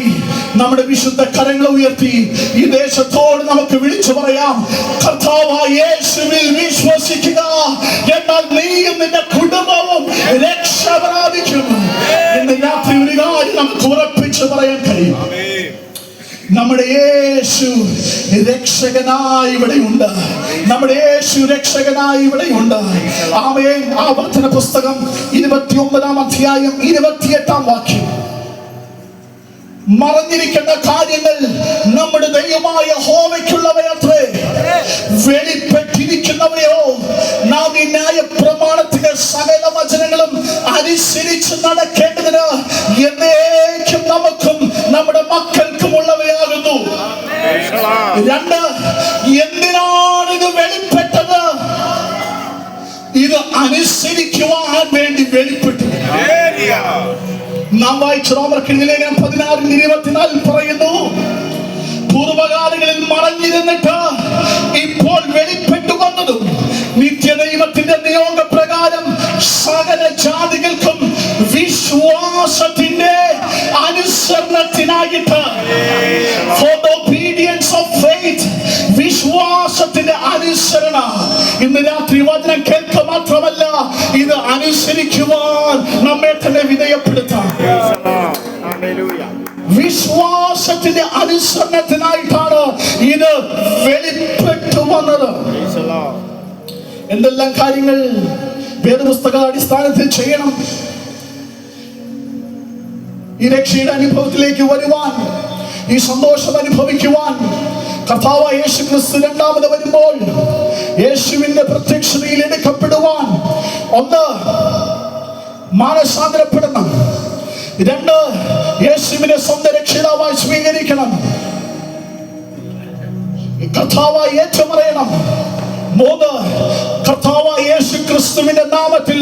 നമ്മുടെ വിശുദ്ധ കരങ്ങൾ ഉയർത്തി ഈ ദേശത്തോട് നമുക്ക് വിളിച്ചു പറയാം, കർത്താവായ യേശുവിൽ വിശ്വസിക്കുക, എന്നാൽ നീയും നിന്റെ കുടുംബവും രക്ഷ പ്രാപിക്കും. ഇന്ന് രാത്രി ഒരു കാര്യം നമുക്ക് ഉറപ്പിച്ചു പറയാൻ കഴിയും, നമ്മുടെ യേശു രക്ഷകനായി ഇവിടെയുണ്ട്. നമ്മുടെ യേശു രക്ഷകനായി ഇവിടെയുണ്ട്. ആമേൻ. ആവർത്തന പുസ്തകം 29-ാം അധ്യായം 28-ാം വാക്യം, മറഞ്ഞിരിക്കുന്ന കാര്യങ്ങൾ നമ്മുടെ ദൈവമായ യഹോവയ്ക്കുള്ളവയത്രേ, വെളിപ്പെട്ടിരിക്കുന്നവയോ നാം ഈ ന്യായ പ്രമാണത്തിന്റെ സകല വചനങ്ങളും അനുസരിച്ച് നടക്കേണ്ടതിന് എന്നേക്കും നമുക്കും നമ്മുടെ മക്കൾക്കും ഉള്ളവയാകുന്നു. 2, എന്തിനാണ് ഇത് വെളിപ്പെട്ടത്? ഇത് അനുസരിക്കുവാൻ വേണ്ടി വെളിപ്പെട്ടു. നാം വായിച്ച റോമർക്കെഴുതിയ ലേഖനം 16:24 പറയുന്നു, പൂർവകാലങ്ങളിൽ മറഞ്ഞിരുന്നിട്ട് ഇപ്പോൾ വെളിപ്പെട്ടു വന്നതും നിത്യദൈവത്തിന്റെ നിയോഗപ്രകാരം സകല ജാതികൾക്കും വിശ്വാസത്തിന്റെ അനുസരണത്തിനായിട്ട്, for the obedience of faith, വിശ്വാസത്തിന്റെ അനുസരണ. ഇന്ന് രാത്രി വചനം കേൾക്കുക മാത്രമല്ല, ഇത് അനുസരിക്കുവാൻ നമ്മെ തന്നെ വിധേയപ്പെടുത്താം. വിശ്വാസത്തിന്റെ അനുസരണത്തിനായിട്ടാണ് ഇത് വെളിപ്പെട്ടു വന്നത്. എന്തെല്ലാം കാര്യങ്ങൾ വേദപുസ്തക അടിസ്ഥാനത്തിൽ ചെയ്യണം ഈ രക്ഷയുടെ അനുഭവത്തിലേക്ക് വരുവാൻ, ഈ സന്തോഷം അനുഭവിക്കുവാൻ? കർത്താവായ യേശു ക്രിസ്തു രണ്ടാമത് വരുമ്പോൾ യേശുവിന്റെ പ്രത്യക്ഷതയിൽ എടുക്കപ്പെടുവാൻ 1, മാനസാന്തരപ്പെടണം. 2, യേശുവിനെ സ്വന്തം രക്ഷിതാവായി സ്വീകരിക്കണം. കർത്താവായി ഏറ്റുപറയണം. 3, കർത്താവായ യേശു ക്രിസ്തുവിന്റെ നാമത്തിൽ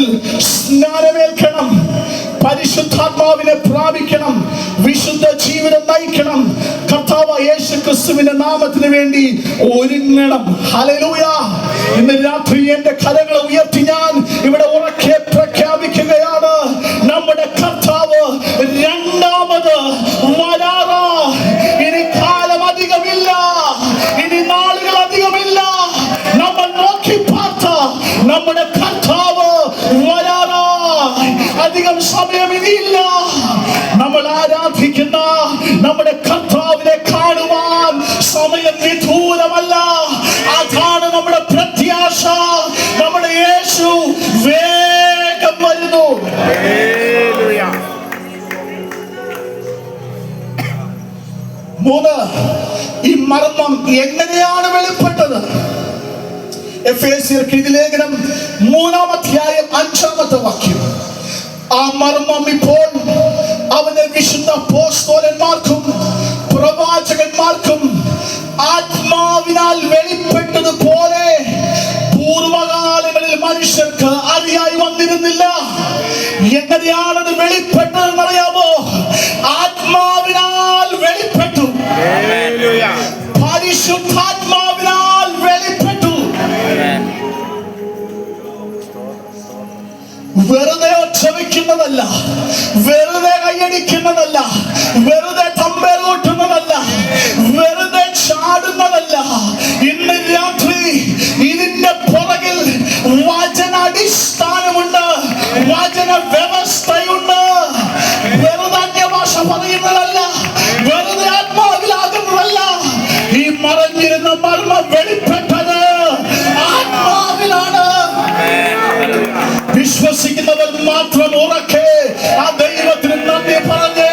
സ്നാനമേൽക്കണം. പരിശുദ്ധാത്മാവിനെ പ്രാപിക്കണം. വിശുദ്ധ ജീവിതം നയിക്കണം. കർത്താവായ യേശു ക്രിസ്തുവിന്റെ നാമത്തിന് വേണ്ടി ഒരുങ്ങണം. ഹല്ലേലൂയ. ഇന്ന് രാത്രി എന്റെ കരങ്ങൾ ഉയർത്തി ഞാൻ ഇവിടെ ഉറക്കെ പ്രഖ്യാപിക്കുകയാണ്, നമ്മുടെ കർത്താവ് രണ്ടാമത് വരാറാ. ഇനി കാലം അധികമില്ല, ഇനി നാളുകൾ അധികമില്ല. നമ്മൾ നോക്കി പാർത്ത നമ്മുടെ കർത്താവ് വരാറാ. അധികം സമയം ഇനിയില്ല. നമ്മൾ ആരാധിക്കുന്ന നമ്മുടെ കർത്താവിനെ കാണുവാൻ സമയം വിദൂരമല്ല. അതാണ് നമ്മുടെ പ്രത്യാശ. നമ്മുടെ യേശു വേഗം വരുന്നു. മൂന്ന്, ഈ മർമ്മം എങ്ങനെയാണ് വെളിപ്പെട്ടത്? എഫേസ്യർക്ക് എഴുതിയ ലേഖനം 3-ാം അധ്യായം 5-ാമത്തെ വാക്യം, ആ മർമ്മം ഇപ്പോൾ അവന്റെ വിശുദ്ധ അപ്പോസ്തലന്മാർക്കും പ്രവാചകന്മാർക്കും ആത്മാവിനാൽ വെളിപ്പെട്ടതുപോലെ പൂർവകാലങ്ങളിൽ മനുഷ്യർക്ക് അറിയായി വന്നിരുന്നില്ല. എങ്ങനെയാണത് വെളിപ്പെട്ടതെന്ന് അറിയാമോ? ആത്മാവിനാൽ വെളിപ്പെട്ടു. പരിശുദ്ധാത്മാവിനാൽ വെളിപ്പെട്ടു. വെറുതെ ഒച്ചവെക്കുന്നതല്ല, വെറുതെ കൈയടിക്കുന്നതല്ല, വെറുതെ തമ്പേർ കൂട്ടുന്നതല്ല, വെറുതെ ചാടുന്നതല്ല. ഇന്ന് രാത്രി ഇതിന്റെ പുറകിൽ വചനാടിസ്ഥാനമുണ്ട്, വചന വ്യവസ്ഥയുണ്ട്. വെറുതെ അന്യഭാഷ പറയുന്നതല്ല, വെറുതെ ആത്മാവിലാകുന്നതല്ല. ഈ മറഞ്ഞിരുന്ന മർമ്മം വെളിപ്പെട്ടത് ആത്മാവിലാണ്. വിശ്വസിക്കുന്നവർ മാത്രം ഉറക്കെ ആ ദൈവത്തിന് നന്ദി പറഞ്ഞ്,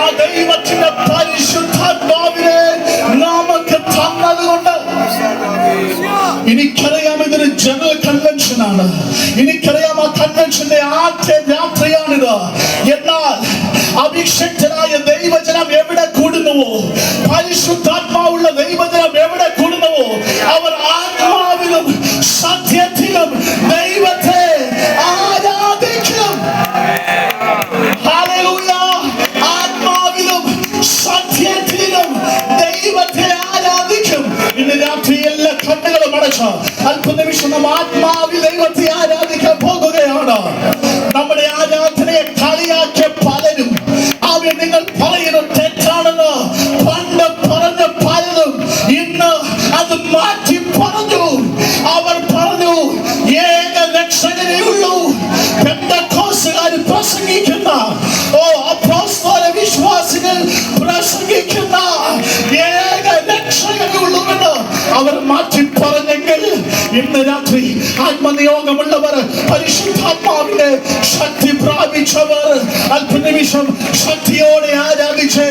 ആ ദൈവത്തിന്റെ പരിശുദ്ധാത്മാവിനെ നമുക്ക് തന്നതുകൊണ്ട്. എനിക്കറിയാം ഇതൊരു ജനറൽ കൺവെൻഷൻ ആണ്. എനിക്കറിയാം ആ കൺവെൻഷന്റെ ആദ്യ രാത്രിയാണിത്. എന്നാൽ അഭിഷിക്തനായ ദൈവജനം എവിടെ കൂടുന്നുവോ, പരിശുദ്ധാത്മാവുള്ള ദൈവജനം എവിടെ കൂടുന്നുവോ, അവർ ആത്മാവിലും സത്യത്തിലും ദൈവത്തെ ആരാധിക്കും. ഹല്ലേലൂയ. ആത്മാവിലും സത്യത്തിലും ദൈവത്തെ ആരാധിക്കും. ഇന്ന് രാത്രി എല്ലാ കണ്ണുകളും അടച്ച് അല്പനിമിഷം നാം ആത്മാവിൽ ദൈവത്തെ ആരാധിക്കാം. ഇന്ന് രാത്രി ആത്മനിയോഗമുള്ളവർ, പരിശുദ്ധാത്മാവിന്റെ ശക്തി പ്രാപിച്ചവർ അല്പനിമിഷം ശക്തിയോടെ ആരാധിച്ച്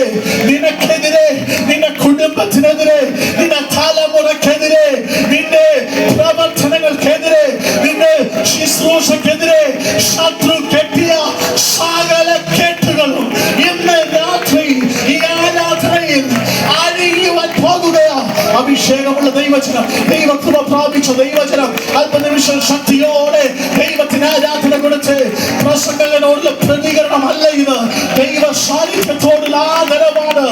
നിനക്കെതിരെ, നിന്റെ കുടുംബത്തിനെതിരെ, നിന്റെ തലമുറക്കെതിരെ, നിന്റെ പ്രവർത്തനങ്ങൾക്കെതിരെ, നിന്റെ ശുശ്രൂഷക്കെതിരെ ശത്രു കെട്ടിയ സകല കെട്ടുകളും ഇന്ന് രാത്രി ഈ ആരാധനയിൽ അഴിയുവാൻ പോകുകയാ. അഭിഷേകമുള്ള ദൈവജനം, ദൈവകൃപ പ്രാപിച്ച ദൈവജനം അല്പനിമിഷം ശക്തിയോടെ ദൈവത്തിന് ആരാധന കൊടുത്ത് പ്രസംഗങ്ങളോടുള്ള പ്രതികരണമല്ല ഇത്. ദൈവ സാന്നിധ്യത്തോടുള്ള ആദരവാണ്,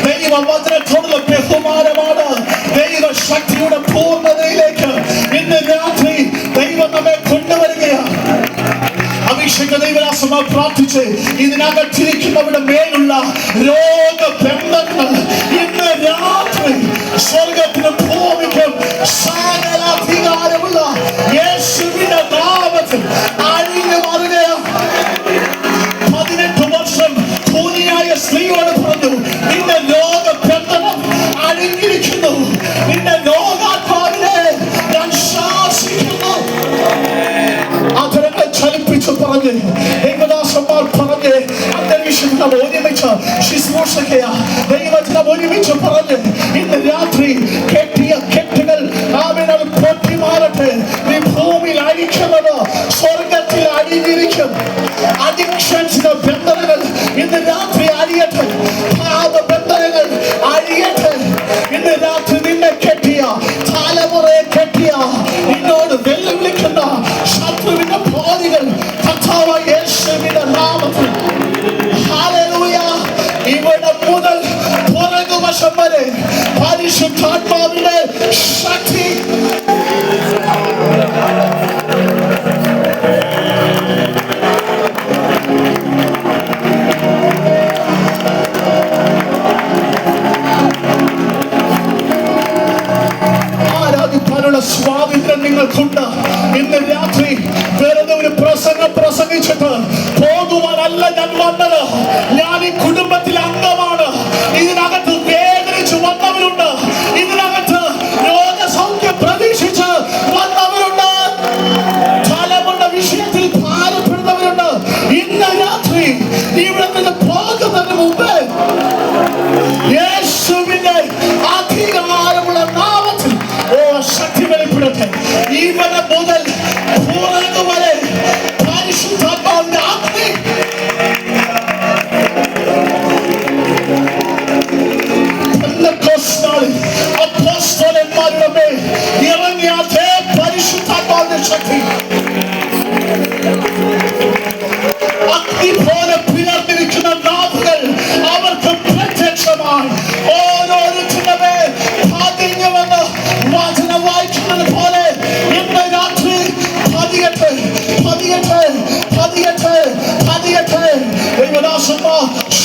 ദൈവ വചനത്തോടുള്ള ബഹുമാനമാണ്, ദൈവ ശക്തിയുടെ പൂർണ്ണതയിലേക്ക് ഇന്ന് രാത്രി ദൈവം നമ്മെ കൊണ്ടുവരികയാണ്. അഭിഷേക ദൈവദാസന്മാർ പ്രാർത്ഥിച്ച് ഇതിനകത്തിരിക്കുന്നവരുടെ മേലുള്ള രോഗബന്ധങ്ങൾ ഇന്ന് രാത്രി സ്വർഗത്തിനും ഭൂമിക്കും സകല അധികാരമുള്ള യേശുവിന്റെ നാമത്തിൽ അഴിഞ്ഞു മാറുകയാണ്. 18 വർഷം കൂനിയായ സ്ത്രീയോട് പറഞ്ഞു, നിന്റെ രോഗബന്ധനം അഴിഞ്ഞിരിക്കുന്നു, നിന്റെ രോഗാത്മാവിനെ ഞാൻ ശാസിക്കുന്നു. അധരങ്ങൾ ചലിപ്പിച്ചു പറഞ്ഞ് ദൈവദാസന്മാർ പറഞ്ഞ് അന്തരീക്ഷത്തിൽ ഒരുമിച്ച് ശുശ്രൂഷയ്ക്ക് ദൈവത്തിനെ ഒരുമിച്ച് പറഞ്ഞ് ഇന്ന് രാത്രി കെട്ടിയ കെട്ടുകൾ അവനത് പൊട്ടി മാറട്ടെ. നീ ഭൂമിയിൽ അഴിക്കുന്നത് സ്വർഗത്തിൽ അഴിഞ്ഞിരിക്കും. അഡിക്ഷൻസിന്റെ ബന്ധനങ്ങൾ ഇന്ന് രാത്രി അഴിയട്ടെ, പാപബന്ധനങ്ങൾ അഴിയട്ടെ. ഇന്ന് രാത്രി നിന്നെ കെട്ടിയ തലമുറയെ കെട്ടിയ നിന്നോട് വെല്ലുവിളിക്കുന്ന ശത്രുവിന്റെ ബോധികൾ കർത്താവായ യേശുവിന്റെ നാമത്തിൽ ഹല്ലേലൂയ. ഇവിടെ മുതൽ പുറകുവശം വരെ പരിശുദ്ധാത്മാവിന്റെ ശക്തി ആരാധിക്കാനുള്ള സ്വാതന്ത്ര്യം നിങ്ങൾക്കുണ്ട്. ഇന്ന് രാത്രി വെറുതെ ഒരു പ്രസംഗം പ്രസംഗിച്ചിട്ട് പോകുവാനല്ല ഞാൻ വന്നത്. ഞാൻ ഈ കുടുംബത്തിലെ അംഗമാണ്. ഇതിനകത്ത് വേദനിച്ച് വന്നവരുണ്ട്, ഇതിനകത്ത് രോഗസൗഖ്യം പ്രതീക്ഷിച്ച് വന്നവരുണ്ട്, ഫലമുള്ള വിഷയത്തിൽ ഭാരപ്പെടുന്നവരുണ്ട്. ഇന്ന് രാത്രി ഇവിടെ നിന്ന് പോകുന്നതിന് മുമ്പ് യേശുവിന്റെ അധികാരമുള്ള നാമത്തിൽ ശക്തി വെളിപ്പെടട്ടെ. ഇവിടെ മുതൽ പുറകു വരെ പരിശുദ്ധാത്മാവിന്റെ അഗ്നി അപ്പോസ്തലന്മാരുടെ മേൽ ഇറങ്ങിയ അതേ പരിശുദ്ധാത്മാവിന്റെ ശക്തി അഗ്നി പോലെ പിളർന്നിരിക്കുന്ന നാവുകൾ അവർക്ക് പ്രത്യക്ഷമായി ഓരോരുത്തരുടെ മേൽ പതിഞ്ഞുവെന്ന് വചനം വായിക്കുന്നത് പോലെ ഇന്ന് രാത്രി പതിയട്ടെ, പതിയട്ടെ, പതിയട്ടെ, പതിയട്ടെ. ദൈവദാസന്മാർ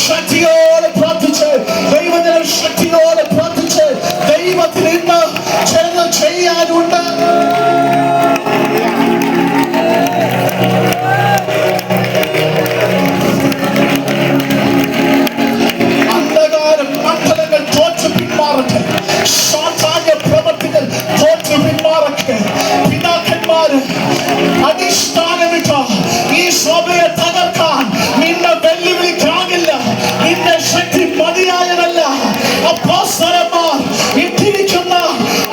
ശക്തിയോടെ പ്രാർത്ഥിച്ച്, ദൈവജനം ശക്തിയോടെ പ്രാർത്ഥിച്ച് ദൈവത്തിന് ഇന്ന് ചിലത് ചെയ്യാനുണ്ട്. അന്ധകാരം മണ്ഡലങ്ങൾ തോറ്റു പിന്മാറട്ടെ, സാധാന്യ പ്രവർത്തികൾ തോറ്റു പിന്മാറട്ടെ. പിതാക്കന്മാര് അടിസ്ഥാനമിട്ട ഈ സഭയെ തകർക്കാൻ നിന്നെ വെല്ലുവിളിക്കാകില്ല. നിന്റെ ശക്തി മതിയായതല്ല. അപ്പോസ്തലന്മാർ ഇട്ടിരിക്കുന്ന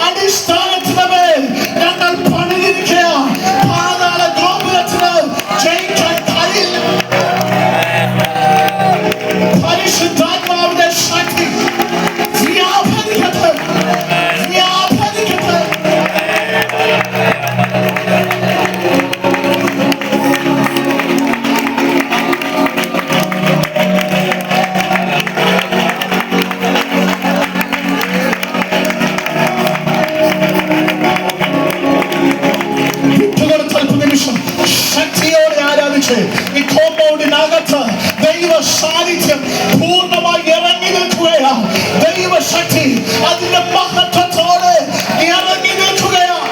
അടിസ്ഥാനത്തിന് മേൽ ഞങ്ങൾ പണിതിരിക്കുക. പാതാള ഗോപുരത്തിന് ജയിക്കാൻ കഴിയില്ല. പരിശുദ്ധാത്മാവിന്റെ ശക്തി വ്യാപരിക്കട്ടെ, വ്യാപരിക്കട്ടെ. നിമിഷം ശക്തിയോടെ ആരാധിച്ച് ഈ കോമ്പൗണ്ടിനകത്ത് ദൈവ സാന്നിധ്യം പൂർണ്ണമായി ഇറങ്ങി നിൽക്കുകയാണ്. ദൈവശക്തി അതിന്റെ മഹത്വത്തോടെ ഇറങ്ങി നിൽക്കുകയാണ്.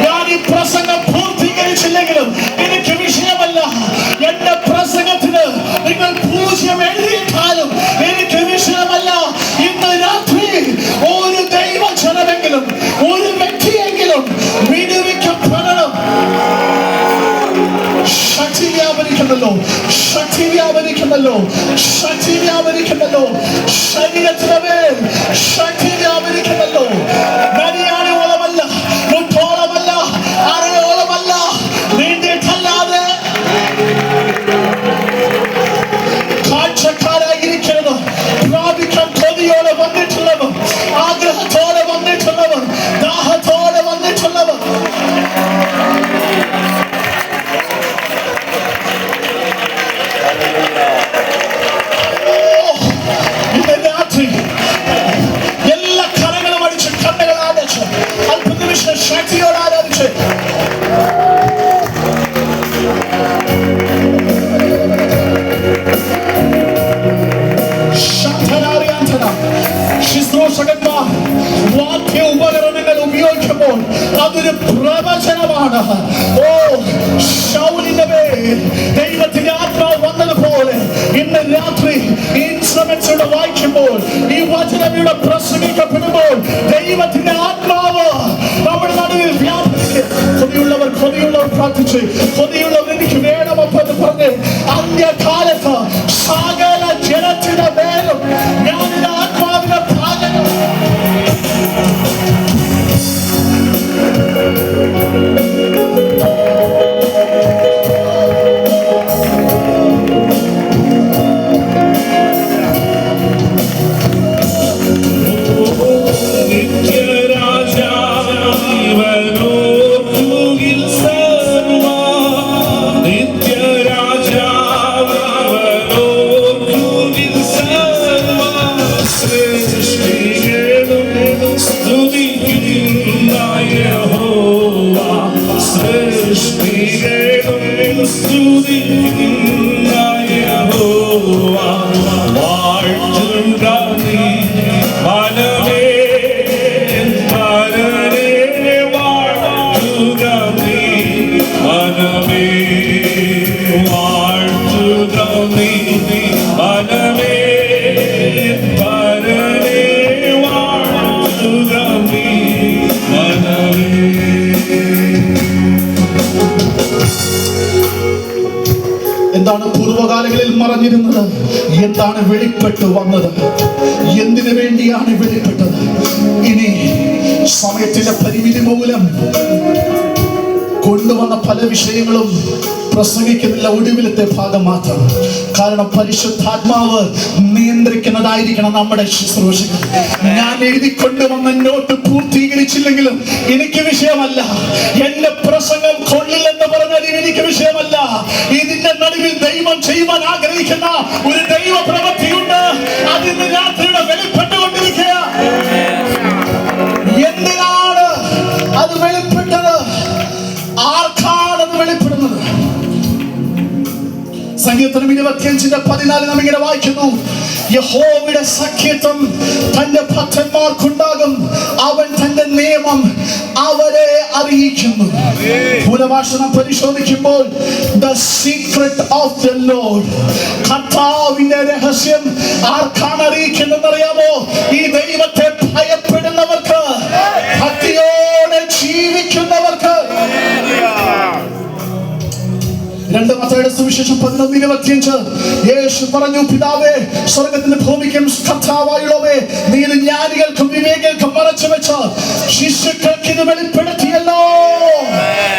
ഞാൻ ഈ പ്രസംഗം പൂർത്തീകരിച്ചില്ലെങ്കിലും എനിക്ക് വിഷയമല്ല. എന്റെ പ്രസംഗത്തിന് നിങ്ങൾ 0 എഴുതിയിട്ടാലും എനിക്ക് വിഷയമല്ല. ഇന്ന് രാത്രി ഒരു ദൈവജനമെങ്കിലും, ഒരു വ്യക്തിയെങ്കിലും വ്യാപരിക്കുന്നല്ലോ, ശക്തി വ്യാപരിക്കുന്നല്ലോ, ശക്തി വ്യാപരിക്കുന്നല്ലോ, ശരീരത്തിന് മേൽ ശക്തി വ്യാപരിക്കുന്നല്ലോ. നരിയാണിയോളമല്ല, മുട്ടോളമല്ല, അരയോളമല്ല, നീണ്ടിട്ടല്ലാതെ കാഴ്ചക്കാരായിരിക്കുന്നത്, പ്രാപിക്കാൻ കൊതിയോടെ വന്നിട്ടുള്ളവർ, ആഗ്രഹത്തോടെ വന്നിട്ടുള്ളവർ, ദാഹത്തോടെ വന്നിട്ടുള്ളവർ. ഇന്ന് രാത്രി എല്ലാ കരങ്ങളും അടിച്ച്, കണ്ണുകൾ അടച്ച്, അല്പനിമിഷം ശക്തിയോട് ആരാധിച്ച് ശുശ്രൂഷകന്മാർ വാദ്യ ഉപകരണങ്ങൾ ഉപയോഗിക്കുമ്പോൾ അതൊരു പ്രവചനമാണ്. ഓ ശൗലിന്റെ മേൽ ദൈവത്തിന്റെ ആത്മാവ് വന്നതുപോലെ ഇന്ന് രാത്രി ഇൻസ്ട്രുമെന്റ്സ് വായിക്കുമ്പോൾ, ഈ വചനം ഇവിടെ പ്രസംഗിക്കപ്പെടുമ്പോൾ ദൈവത്തിന്റെ ആത്മാവ് നമ്മുടെ നടുവിൽ വ്യാപിച്ച്, കൊതിയുള്ളവർ പ്രാർത്ഥിച്ച്, കൊതിയുള്ളവർ എനിക്ക് വേണമെന്ന് പറഞ്ഞ് അന്ത്യകാലത്ത് സകല ജനത്തിന്റെ മേലും ഞാനിന്റെ ആത്മാവിനെ ഭാഗം എന്താണ് പൂർവ്വകാലങ്ങളിൽ മറഞ്ഞിരുന്നത്? എന്താണ് വെളിപ്പെട്ടു വന്നത്? എന്തിനു വേണ്ടിയാണ് വെളിപ്പെട്ടത്? ഇനി സമയത്തിന്റെ പരിമിതി മൂലം കൊണ്ടുവന്ന പല വിഷയങ്ങളും പ്രസംഗിക്കുന്നില്ല, ഒടുവിലത്തെ ഭാഗം മാത്രം. കാരണം പരിശുദ്ധാത്മാവ് നിയന്ത്രിക്കുന്നതായിരിക്കണം നമ്മുടെ ശുശ്രൂഷകൾ. ഞാൻ എഴുതിക്കൊണ്ടുവന്ന നോട്ട് പൂർത്തീകരിച്ചില്ലെങ്കിലും എനിക്ക് വിഷയമല്ല. എന്റെ പ്രസംഗം കൊള്ളില്ലെന്ന് പറഞ്ഞാൽ എനിക്ക് വിഷയമല്ല. ഇതിന്റെ നടുവിൽ ദൈവം ചെയ്യുവാൻ ആഗ്രഹിക്കുന്ന ഒരു ദൈവ പ്രവൃത്തിയുണ്ട്. അതിന് രാത്രിയുടെ വെളിപ്പെട്ടുകൊണ്ടിരിക്കുക. എന്തിനാണ് അത് വെളിപ്പെട്ടത്? ആർക്കാണ് അത് വെളിപ്പെടുന്നത്? സങ്കീർത്തനം 25:14 നാം ഇങ്ങനെ വായിക്കുന്നു, യഹോവയുടെ സഖ്യത്വം തന്റെ ഭക്തന്മാർക്കുണ്ടാകും, അവൻ തന്റെ നിയമം അവരെ അറിയിക്കുന്നു. മൂലഭാഷണം പരിശോധിക്കുമ്പോൾ the secret of the Lord, കർത്താവിന്റെ രഹസ്യം ആർക്കാണ് അറിയിക്കുന്നത് അറിയാമോ? ഈ ദൈവത്തെ ഭയപ്പെടുന്നവർക്ക്, ഭക്തിയോടെ ജീവിക്കുന്നവർക്ക്. 2 മത്തായിയുടെ സുവിശേഷം 11:25 യേശു പറഞ്ഞു, പിതാവേ, സ്വർഗ്ഗത്തിനും ഭൂമിക്കും കർത്താവായുള്ളവേ, നീ ഇത് ജ്ഞാനികൾക്കും വിവേകികൾക്കും മറച്ചു വെച്ച് ശിശുക്കൾക്ക് ഇത് വെളിപ്പെടുത്തിയല്ലോ.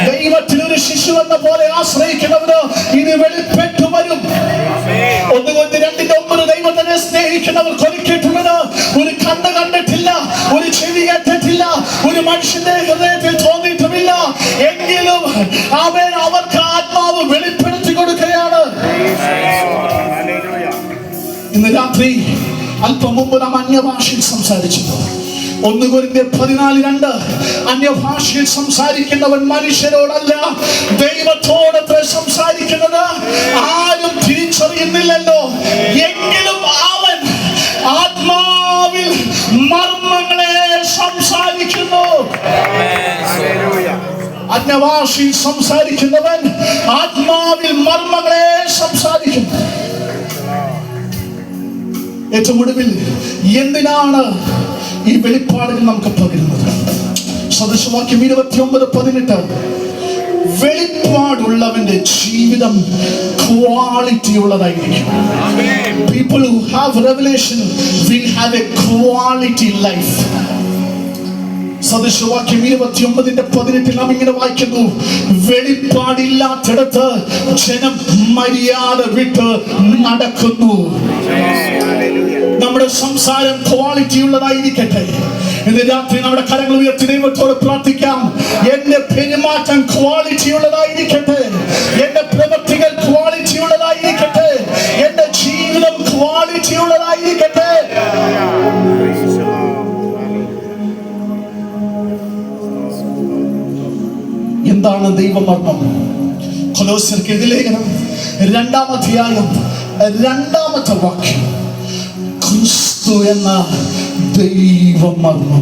ദൈവത്തിൽ ഒരു ശിശു എന്ന പോലെ ആശ്രയിക്കുന്നവര് ഇത് വെളിപ്പെട്ടു വരും. ഒന്നുകൊണ്ട് 2:9 ദൈവത്തിനെ സ്നേഹിക്കുന്നവർക്ക് ഒരുക്കിയിട്ടുള്ളത് ഒരു കണ്ണ് കണ്ടിട്ടില്ല, ഒരു ചെവി കേട്ടിട്ടില്ല, ഒരു മനുഷ്യന്റെ ഹൃദയത്തിൽ തോന്നിയിട്ടുമില്ല. എങ്കിലും അവൻ അവർക്ക് ആത്മാവ് വെളിപ്പെടുത്തി കൊടുക്കുകയാണ്. ഇന്ന് രാത്രി അല്പം മുമ്പ് നാം അന്യഭാഷയിൽ സംസാരിച്ചു. 1 കൊരിന്ത്യർ 14:2 അന്യഭാഷയിൽ സംസാരിക്കുന്നവൻ മനുഷ്യരോടല്ല ദൈവത്തോടത്ര സംസാരിക്കുന്നത്. ആരും തിരിച്ചറിയുന്നില്ലല്ലോ, എങ്കിലും അവൻ ആത്മാവിൽ മർമ്മങ്ങളെ സംസാരിക്കുന്നു. അന്യഭാഷയിൽ സംസാരിക്കുന്നവൻ ആത്മാവിൽ മർമ്മങ്ങളെ സംസാരിക്കുന്നു. ഏറ്റവും ഒടുവിൽ എന്തിനാണ് ഈ വെളിപ്പാടുകൾ നമുക്ക് പകരുന്നത്? സദൃശവാക്യം 29:18 വെളിപ്പാടുള്ളവന്റെ ജീവിതം ക്വാളിറ്റി ഉള്ളതായിരിക്കും. People who have revelation will have a quality life. സദൃശവാക്യം 29:18 നാം ഇങ്ങനെ വായിക്കുന്നു, വെളിപ്പാടില്ലാത്തിടത്ത് ജനം മര്യാദ വിട്ട് നടക്കുന്നു. നമ്മുടെ സംസാരം ക്വാളിറ്റി ഉള്ളതായിരിക്കട്ടെ. ഇന്ന് രാത്രി നമ്മുടെ കരങ്ങൾ ഉയർത്തി ദൈവത്തോട് പ്രാർത്ഥിക്കാം. എന്റെ പെരുമാറ്റം ക്വാളിറ്റി ഉള്ളതായിരിക്കട്ടെ, എന്റെ പ്രവൃത്തികൾ ക്വാളിറ്റി ഉള്ളതായിരിക്കട്ടെ, എന്റെ ജീവിതം ക്വാളിറ്റി ഉള്ളതായിരിക്കട്ടെ. എന്താണ് ദൈവമർമ്മം? കൊലോസ്യർക്ക് എഴുതിയ ലേഖനം 2-ാം അധ്യായം 2-ാമത്തെ വാക്യം, ക്രിസ്തു എന്ന ദൈവമർമ്മം.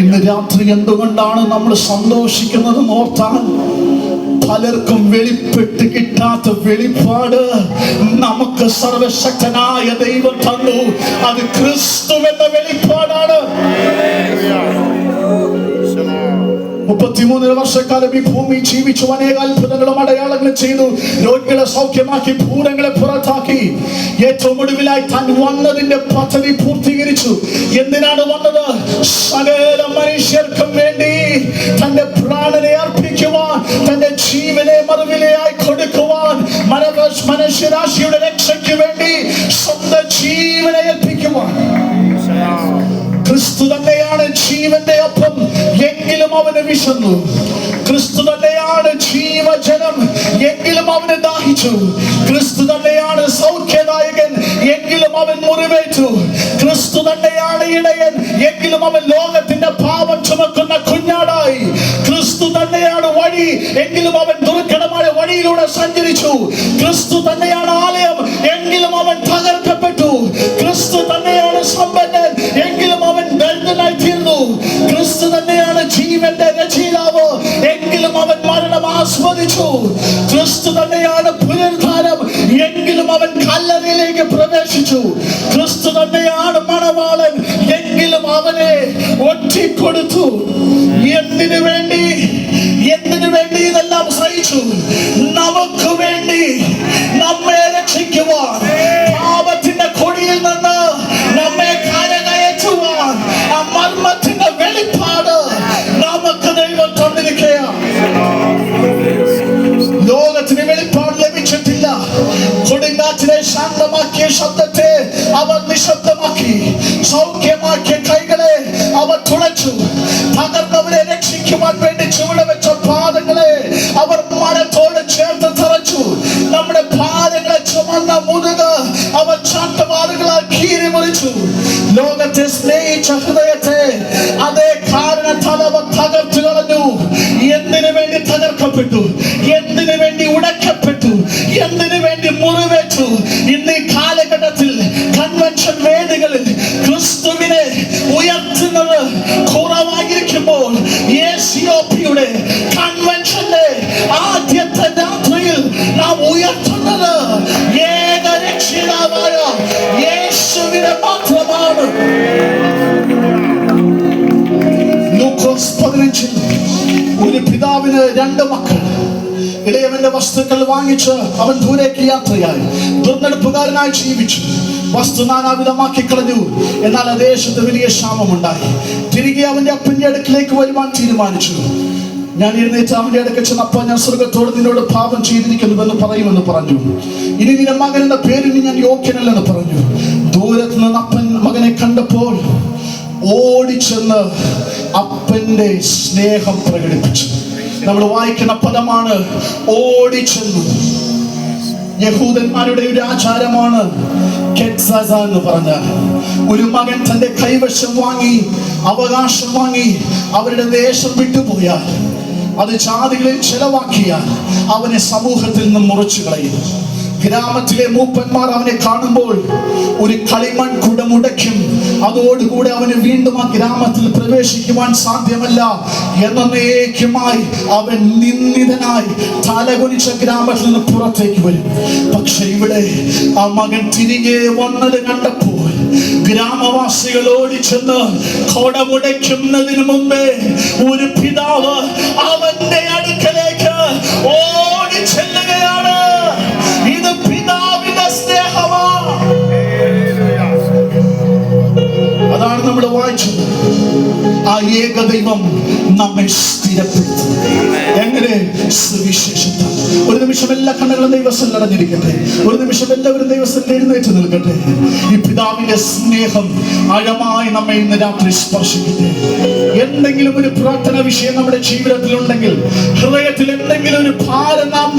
ഇന്ന് രാത്രി എന്തുകൊണ്ടാണ് നമ്മൾ സന്തോഷിക്കുന്നത് ഓർത്താൽ, പലർക്കും വെളിപ്പെട്ട് കിട്ടാത്ത വെളിപ്പാട് നമുക്ക് സർവശക്തനായ ദൈവം തന്നു. അത് ക്രിസ്തു എന്ന വെളിപ്പാടാണ്. 33 വർഷക്കാലം ഈ ഭൂമി ജീവിച്ചു, അനേക അത്ഭുതങ്ങളും അടയാളങ്ങളും ചെയ്തു, രോഗികളെ സൗഖ്യമാക്കി, ഭൂതങ്ങളെ പുറത്താക്കി. ഏറ്റവും ഒടുവിലായി താൻ വന്നതിന്റെ പദ്ധതി പൂർത്തീകരിച്ചു. എന്തിനാണ് വന്നത്? സകല മനുഷ്യർക്കും വേണ്ടി തന്റെ പ്രാണനെ അർപ്പിക്കുവാൻ, തന്റെ ജീവനെ മറുവിലയായി കൊടുക്കുവാൻ, മനുഷ്യരാശിയുടെ രക്ഷയ്ക്ക് വേണ്ടി സ്വന്തം ജീവനെ ഏൽപ്പിക്കുവാൻ. ക്രിസ്തു തന്നെയാണ് ജീവന്റെ അപ്പം, എങ്കിലും അവന് വിശന്നു. ക്രിസ്തു തന്നെയാണ് ജീവജലം, എങ്കിലും അവന് ദാഹിച്ചു. ക്രിസ്തു തന്നെയാണ് സൗഖ്യദായകൻ, എങ്കിലും അവൻ മുറിവേറ്റു. ക്രിസ്തു തന്നെയാണ് ഇടയൻ, എങ്കിലും അവൻ ലോകത്തിന്റെ പാപം ചുമക്കുന്ന കുഞ്ഞാടായി. ക്രിസ്തു തന്നെയാണ് വഴി, എങ്കിലും അവൻ ദുർഘടമായ വഴിയിലൂടെ സഞ്ചരിച്ചു. ക്രിസ്തു തന്നെയാണ് ആലയം, എങ്കിലും അവൻ തകർക്കപ്പെട്ടു. ക്രിസ്തു തന്നെയാണ് സമ്പന്നൻ, എങ്കിലും അവൻ ദരിദ്രനായി തീർന്നു. ക്രിസ്തു തന്നെയാണ് ജീവന്റെ രചയിതാവ്, എങ്കിലും അവൻ മരണം ആസ്വദിച്ചു. ക്രിസ്തു തന്നെയാണ് പുനരുദ്ധാനം, എങ്കിലും അവൻ കല്ലറയിലേക്ക് പ്രവേശിച്ചു. ക്രിസ്തു തന്നെയാണ് മണവാളൻ, എങ്കിലും അവനെ ഒറ്റിക്കൊടുത്തു. എന്തിനു വേണ്ടി ഇതെല്ലാം സഹിച്ചു? നമുക്ക് വേണ്ടി, നമ്മെ രക്ഷിക്കുവാൻ, പാപത്തിന്റെ കൊടിയിൽ നിന്ന് നമ്മെ കരകയറ്റുവാൻ. ആ മർമ്മത്തിന്റെ വെളിപ്പാട് നമുക്ക് ദൈവം തന്നിരിക്കുകയാണ്. ലോകത്തിന് വെളിപ്പാട് ലഭിച്ചിട്ടില്ല. കൊടുങ്കാറ്റിനെ ശാന്തമാക്കിയ ശബ്ദത്തെ അവർ നിശബ്ദമാക്കി, സൗഖ്യമാക്കിയ കൈകളെ അവർ തുളച്ചു, തകർന്നവരെ രക്ഷിക്കുവാൻ വേണ്ടി ചുവട് വെച്ച പാദങ്ങളെ അവർ മരത്തോട് ചേർത്ത് തറച്ചു. നമ്മുടെ ഭാരങ്ങളെ ചുമന്ന മുതുക് അവർ ചാട്ടവാറുകളാൽ കീറി മുറിച്ചു. ലോകത്തെ സ്നേഹിച്ച ഹൃദയത്തെ അതേ കാരണത്താൽ അവർ തകർത്തു കളഞ്ഞു. എന്തിനു വേണ്ടി തകർക്കപ്പെട്ടു? എന്തിനു വേണ്ടി ഉടക്കപ്പെട്ടു? എന്തിനു വേണ്ടി മുറിവേറ്റു? ഇന്ന് ഈ കാലഘട്ടത്തിൽ കൺവെൻഷൻ വേദികളിൽ ക്രിസ്തുവിനെ ഉയർത്തുന്നത് കുറവായിരിക്കുമ്പോൾ, യേശുയുടെ കൺവെൻഷന്റെ ആദ്യത്തെ രാത്രിയിൽ നാം ഉയർത്തുന്നത് ഏകരക്ഷിതാവായ യേശുവിനെ മാത്രമാണ്. ലൂക്കോസ് 15 ഒരു പിതാവിന് 2 മക്കൾ. ഇളയവന്റെ വസ്തുക്കൾ വാങ്ങിച്ച് അവൻ ദൂരേക്ക് യാത്രയായി. ദുർനടപ്പുകാരനായി ജീവിച്ചു, വസ്തു നാനാവിധമാക്കി കളഞ്ഞു. എന്നാൽ ആ ദേശത്ത് വലിയ ക്ഷാമമുണ്ടായി. തിരികെ അവന്റെ അപ്പന്റെ അടുക്കിലേക്ക് വരുവാൻ തീരുമാനിച്ചു. ഞാൻ എഴുന്നേറ്റ് അവന്റെ അടുക്കൽ ചെന്നപ്പോൾ, ഞാൻ സ്വർഗത്തോട് നിന്നോട് പാപം ചെയ്തിരിക്കുന്നുവെന്ന് പറയുമെന്ന് പറഞ്ഞു. ഇനി നിന്റെ മകൻ എന്ന പേരിന് ഞാൻ യോഗ്യനല്ലെന്ന് പറഞ്ഞു. ദൂരത്ത് നിന്ന് അപ്പൻ മകനെ കണ്ടപ്പോൾ ഓടിച്ചെന്ന് അപ്പന്റെ സ്നേഹം പ്രകടിപ്പിച്ചു. നമ്മൾ വായിക്കുന്ന പദമാണ് ഓടിച്ചെന്നു. യഹൂദന്മാരുടെ ഒരു ആചാരമാണ് കെറ്റ്സാസ എന്ന് പറഞ്ഞാൽ, ഒരു മകൻ തന്റെ കൈവശം വാങ്ങി, അവകാശം വാങ്ങി അവരുടെ ദേശം വിട്ടുപോയാൽ, അത് ജാതികളിൽ ചെലവാക്കിയാൽ അവനെ സമൂഹത്തിൽ നിന്നും മുറിച്ചു കളയും. ഗ്രാമത്തിലെ മൂപ്പന്മാർ അവനെ കാണുമ്പോൾ ഒരു കളിമൺ കുടമുടയ്ക്കും. അതോടുകൂടെ അവന് വീണ്ടും ആ ഗ്രാമത്തിൽ പ്രവേശിക്കുവാൻ സാധ്യമല്ല. എന്നേക്കുമായി അവൻ നിന്ദിതനായി തലകുനിച്ച ഗ്രാമത്തിൽ നിന്ന് പുറത്തേക്ക് വരും. പക്ഷെ ഇവിടെ ആ മകൻ തിരികെ വന്നത് കണ്ടപ്പോൾ ഗ്രാമവാസികൾ ഓടിച്ചെന്ന് കൊടമുടയ്ക്കുന്നതിന് മുമ്പേ ഒരു പിതാവ് അവന്റെ അടുക്കലേക്ക് ഓടിച്ചെല്ലുകയാണ്. ഇത് പിതാവിന്റെ സ്നേഹമാണ്. അതാണ് നമ്മൾ വായിച്ചത്. ആ ഏകദൈവം നമ്മെ സ്ഥിരപ്പെടുത്തും. എങ്ങനെ? സുവിശേഷത്താൽ. ഒരു നിമിഷം എല്ലാ കണ്ണുകളും ദൈവത്തിൽ അടഞ്ഞിരിക്കട്ടെ. ഒരു നിമിഷം എല്ലാവരും ദൈവത്തിൽ എഴുന്നേറ്റ് നിൽക്കട്ടെ. ഈ പിതാവിന്റെ സ്നേഹം ആഴമായി നമ്മെ ഇന്ന് രാത്രി സ്പർശിക്കട്ടെ. എന്തെങ്കിലും ഒരു പ്രാർത്ഥന വിഷയം നമ്മുടെ ജീവിതത്തിൽ ഉണ്ടെങ്കിൽ, ഹൃദയത്തിൽ എന്തെങ്കിലും ഒരു ഭാരം നാം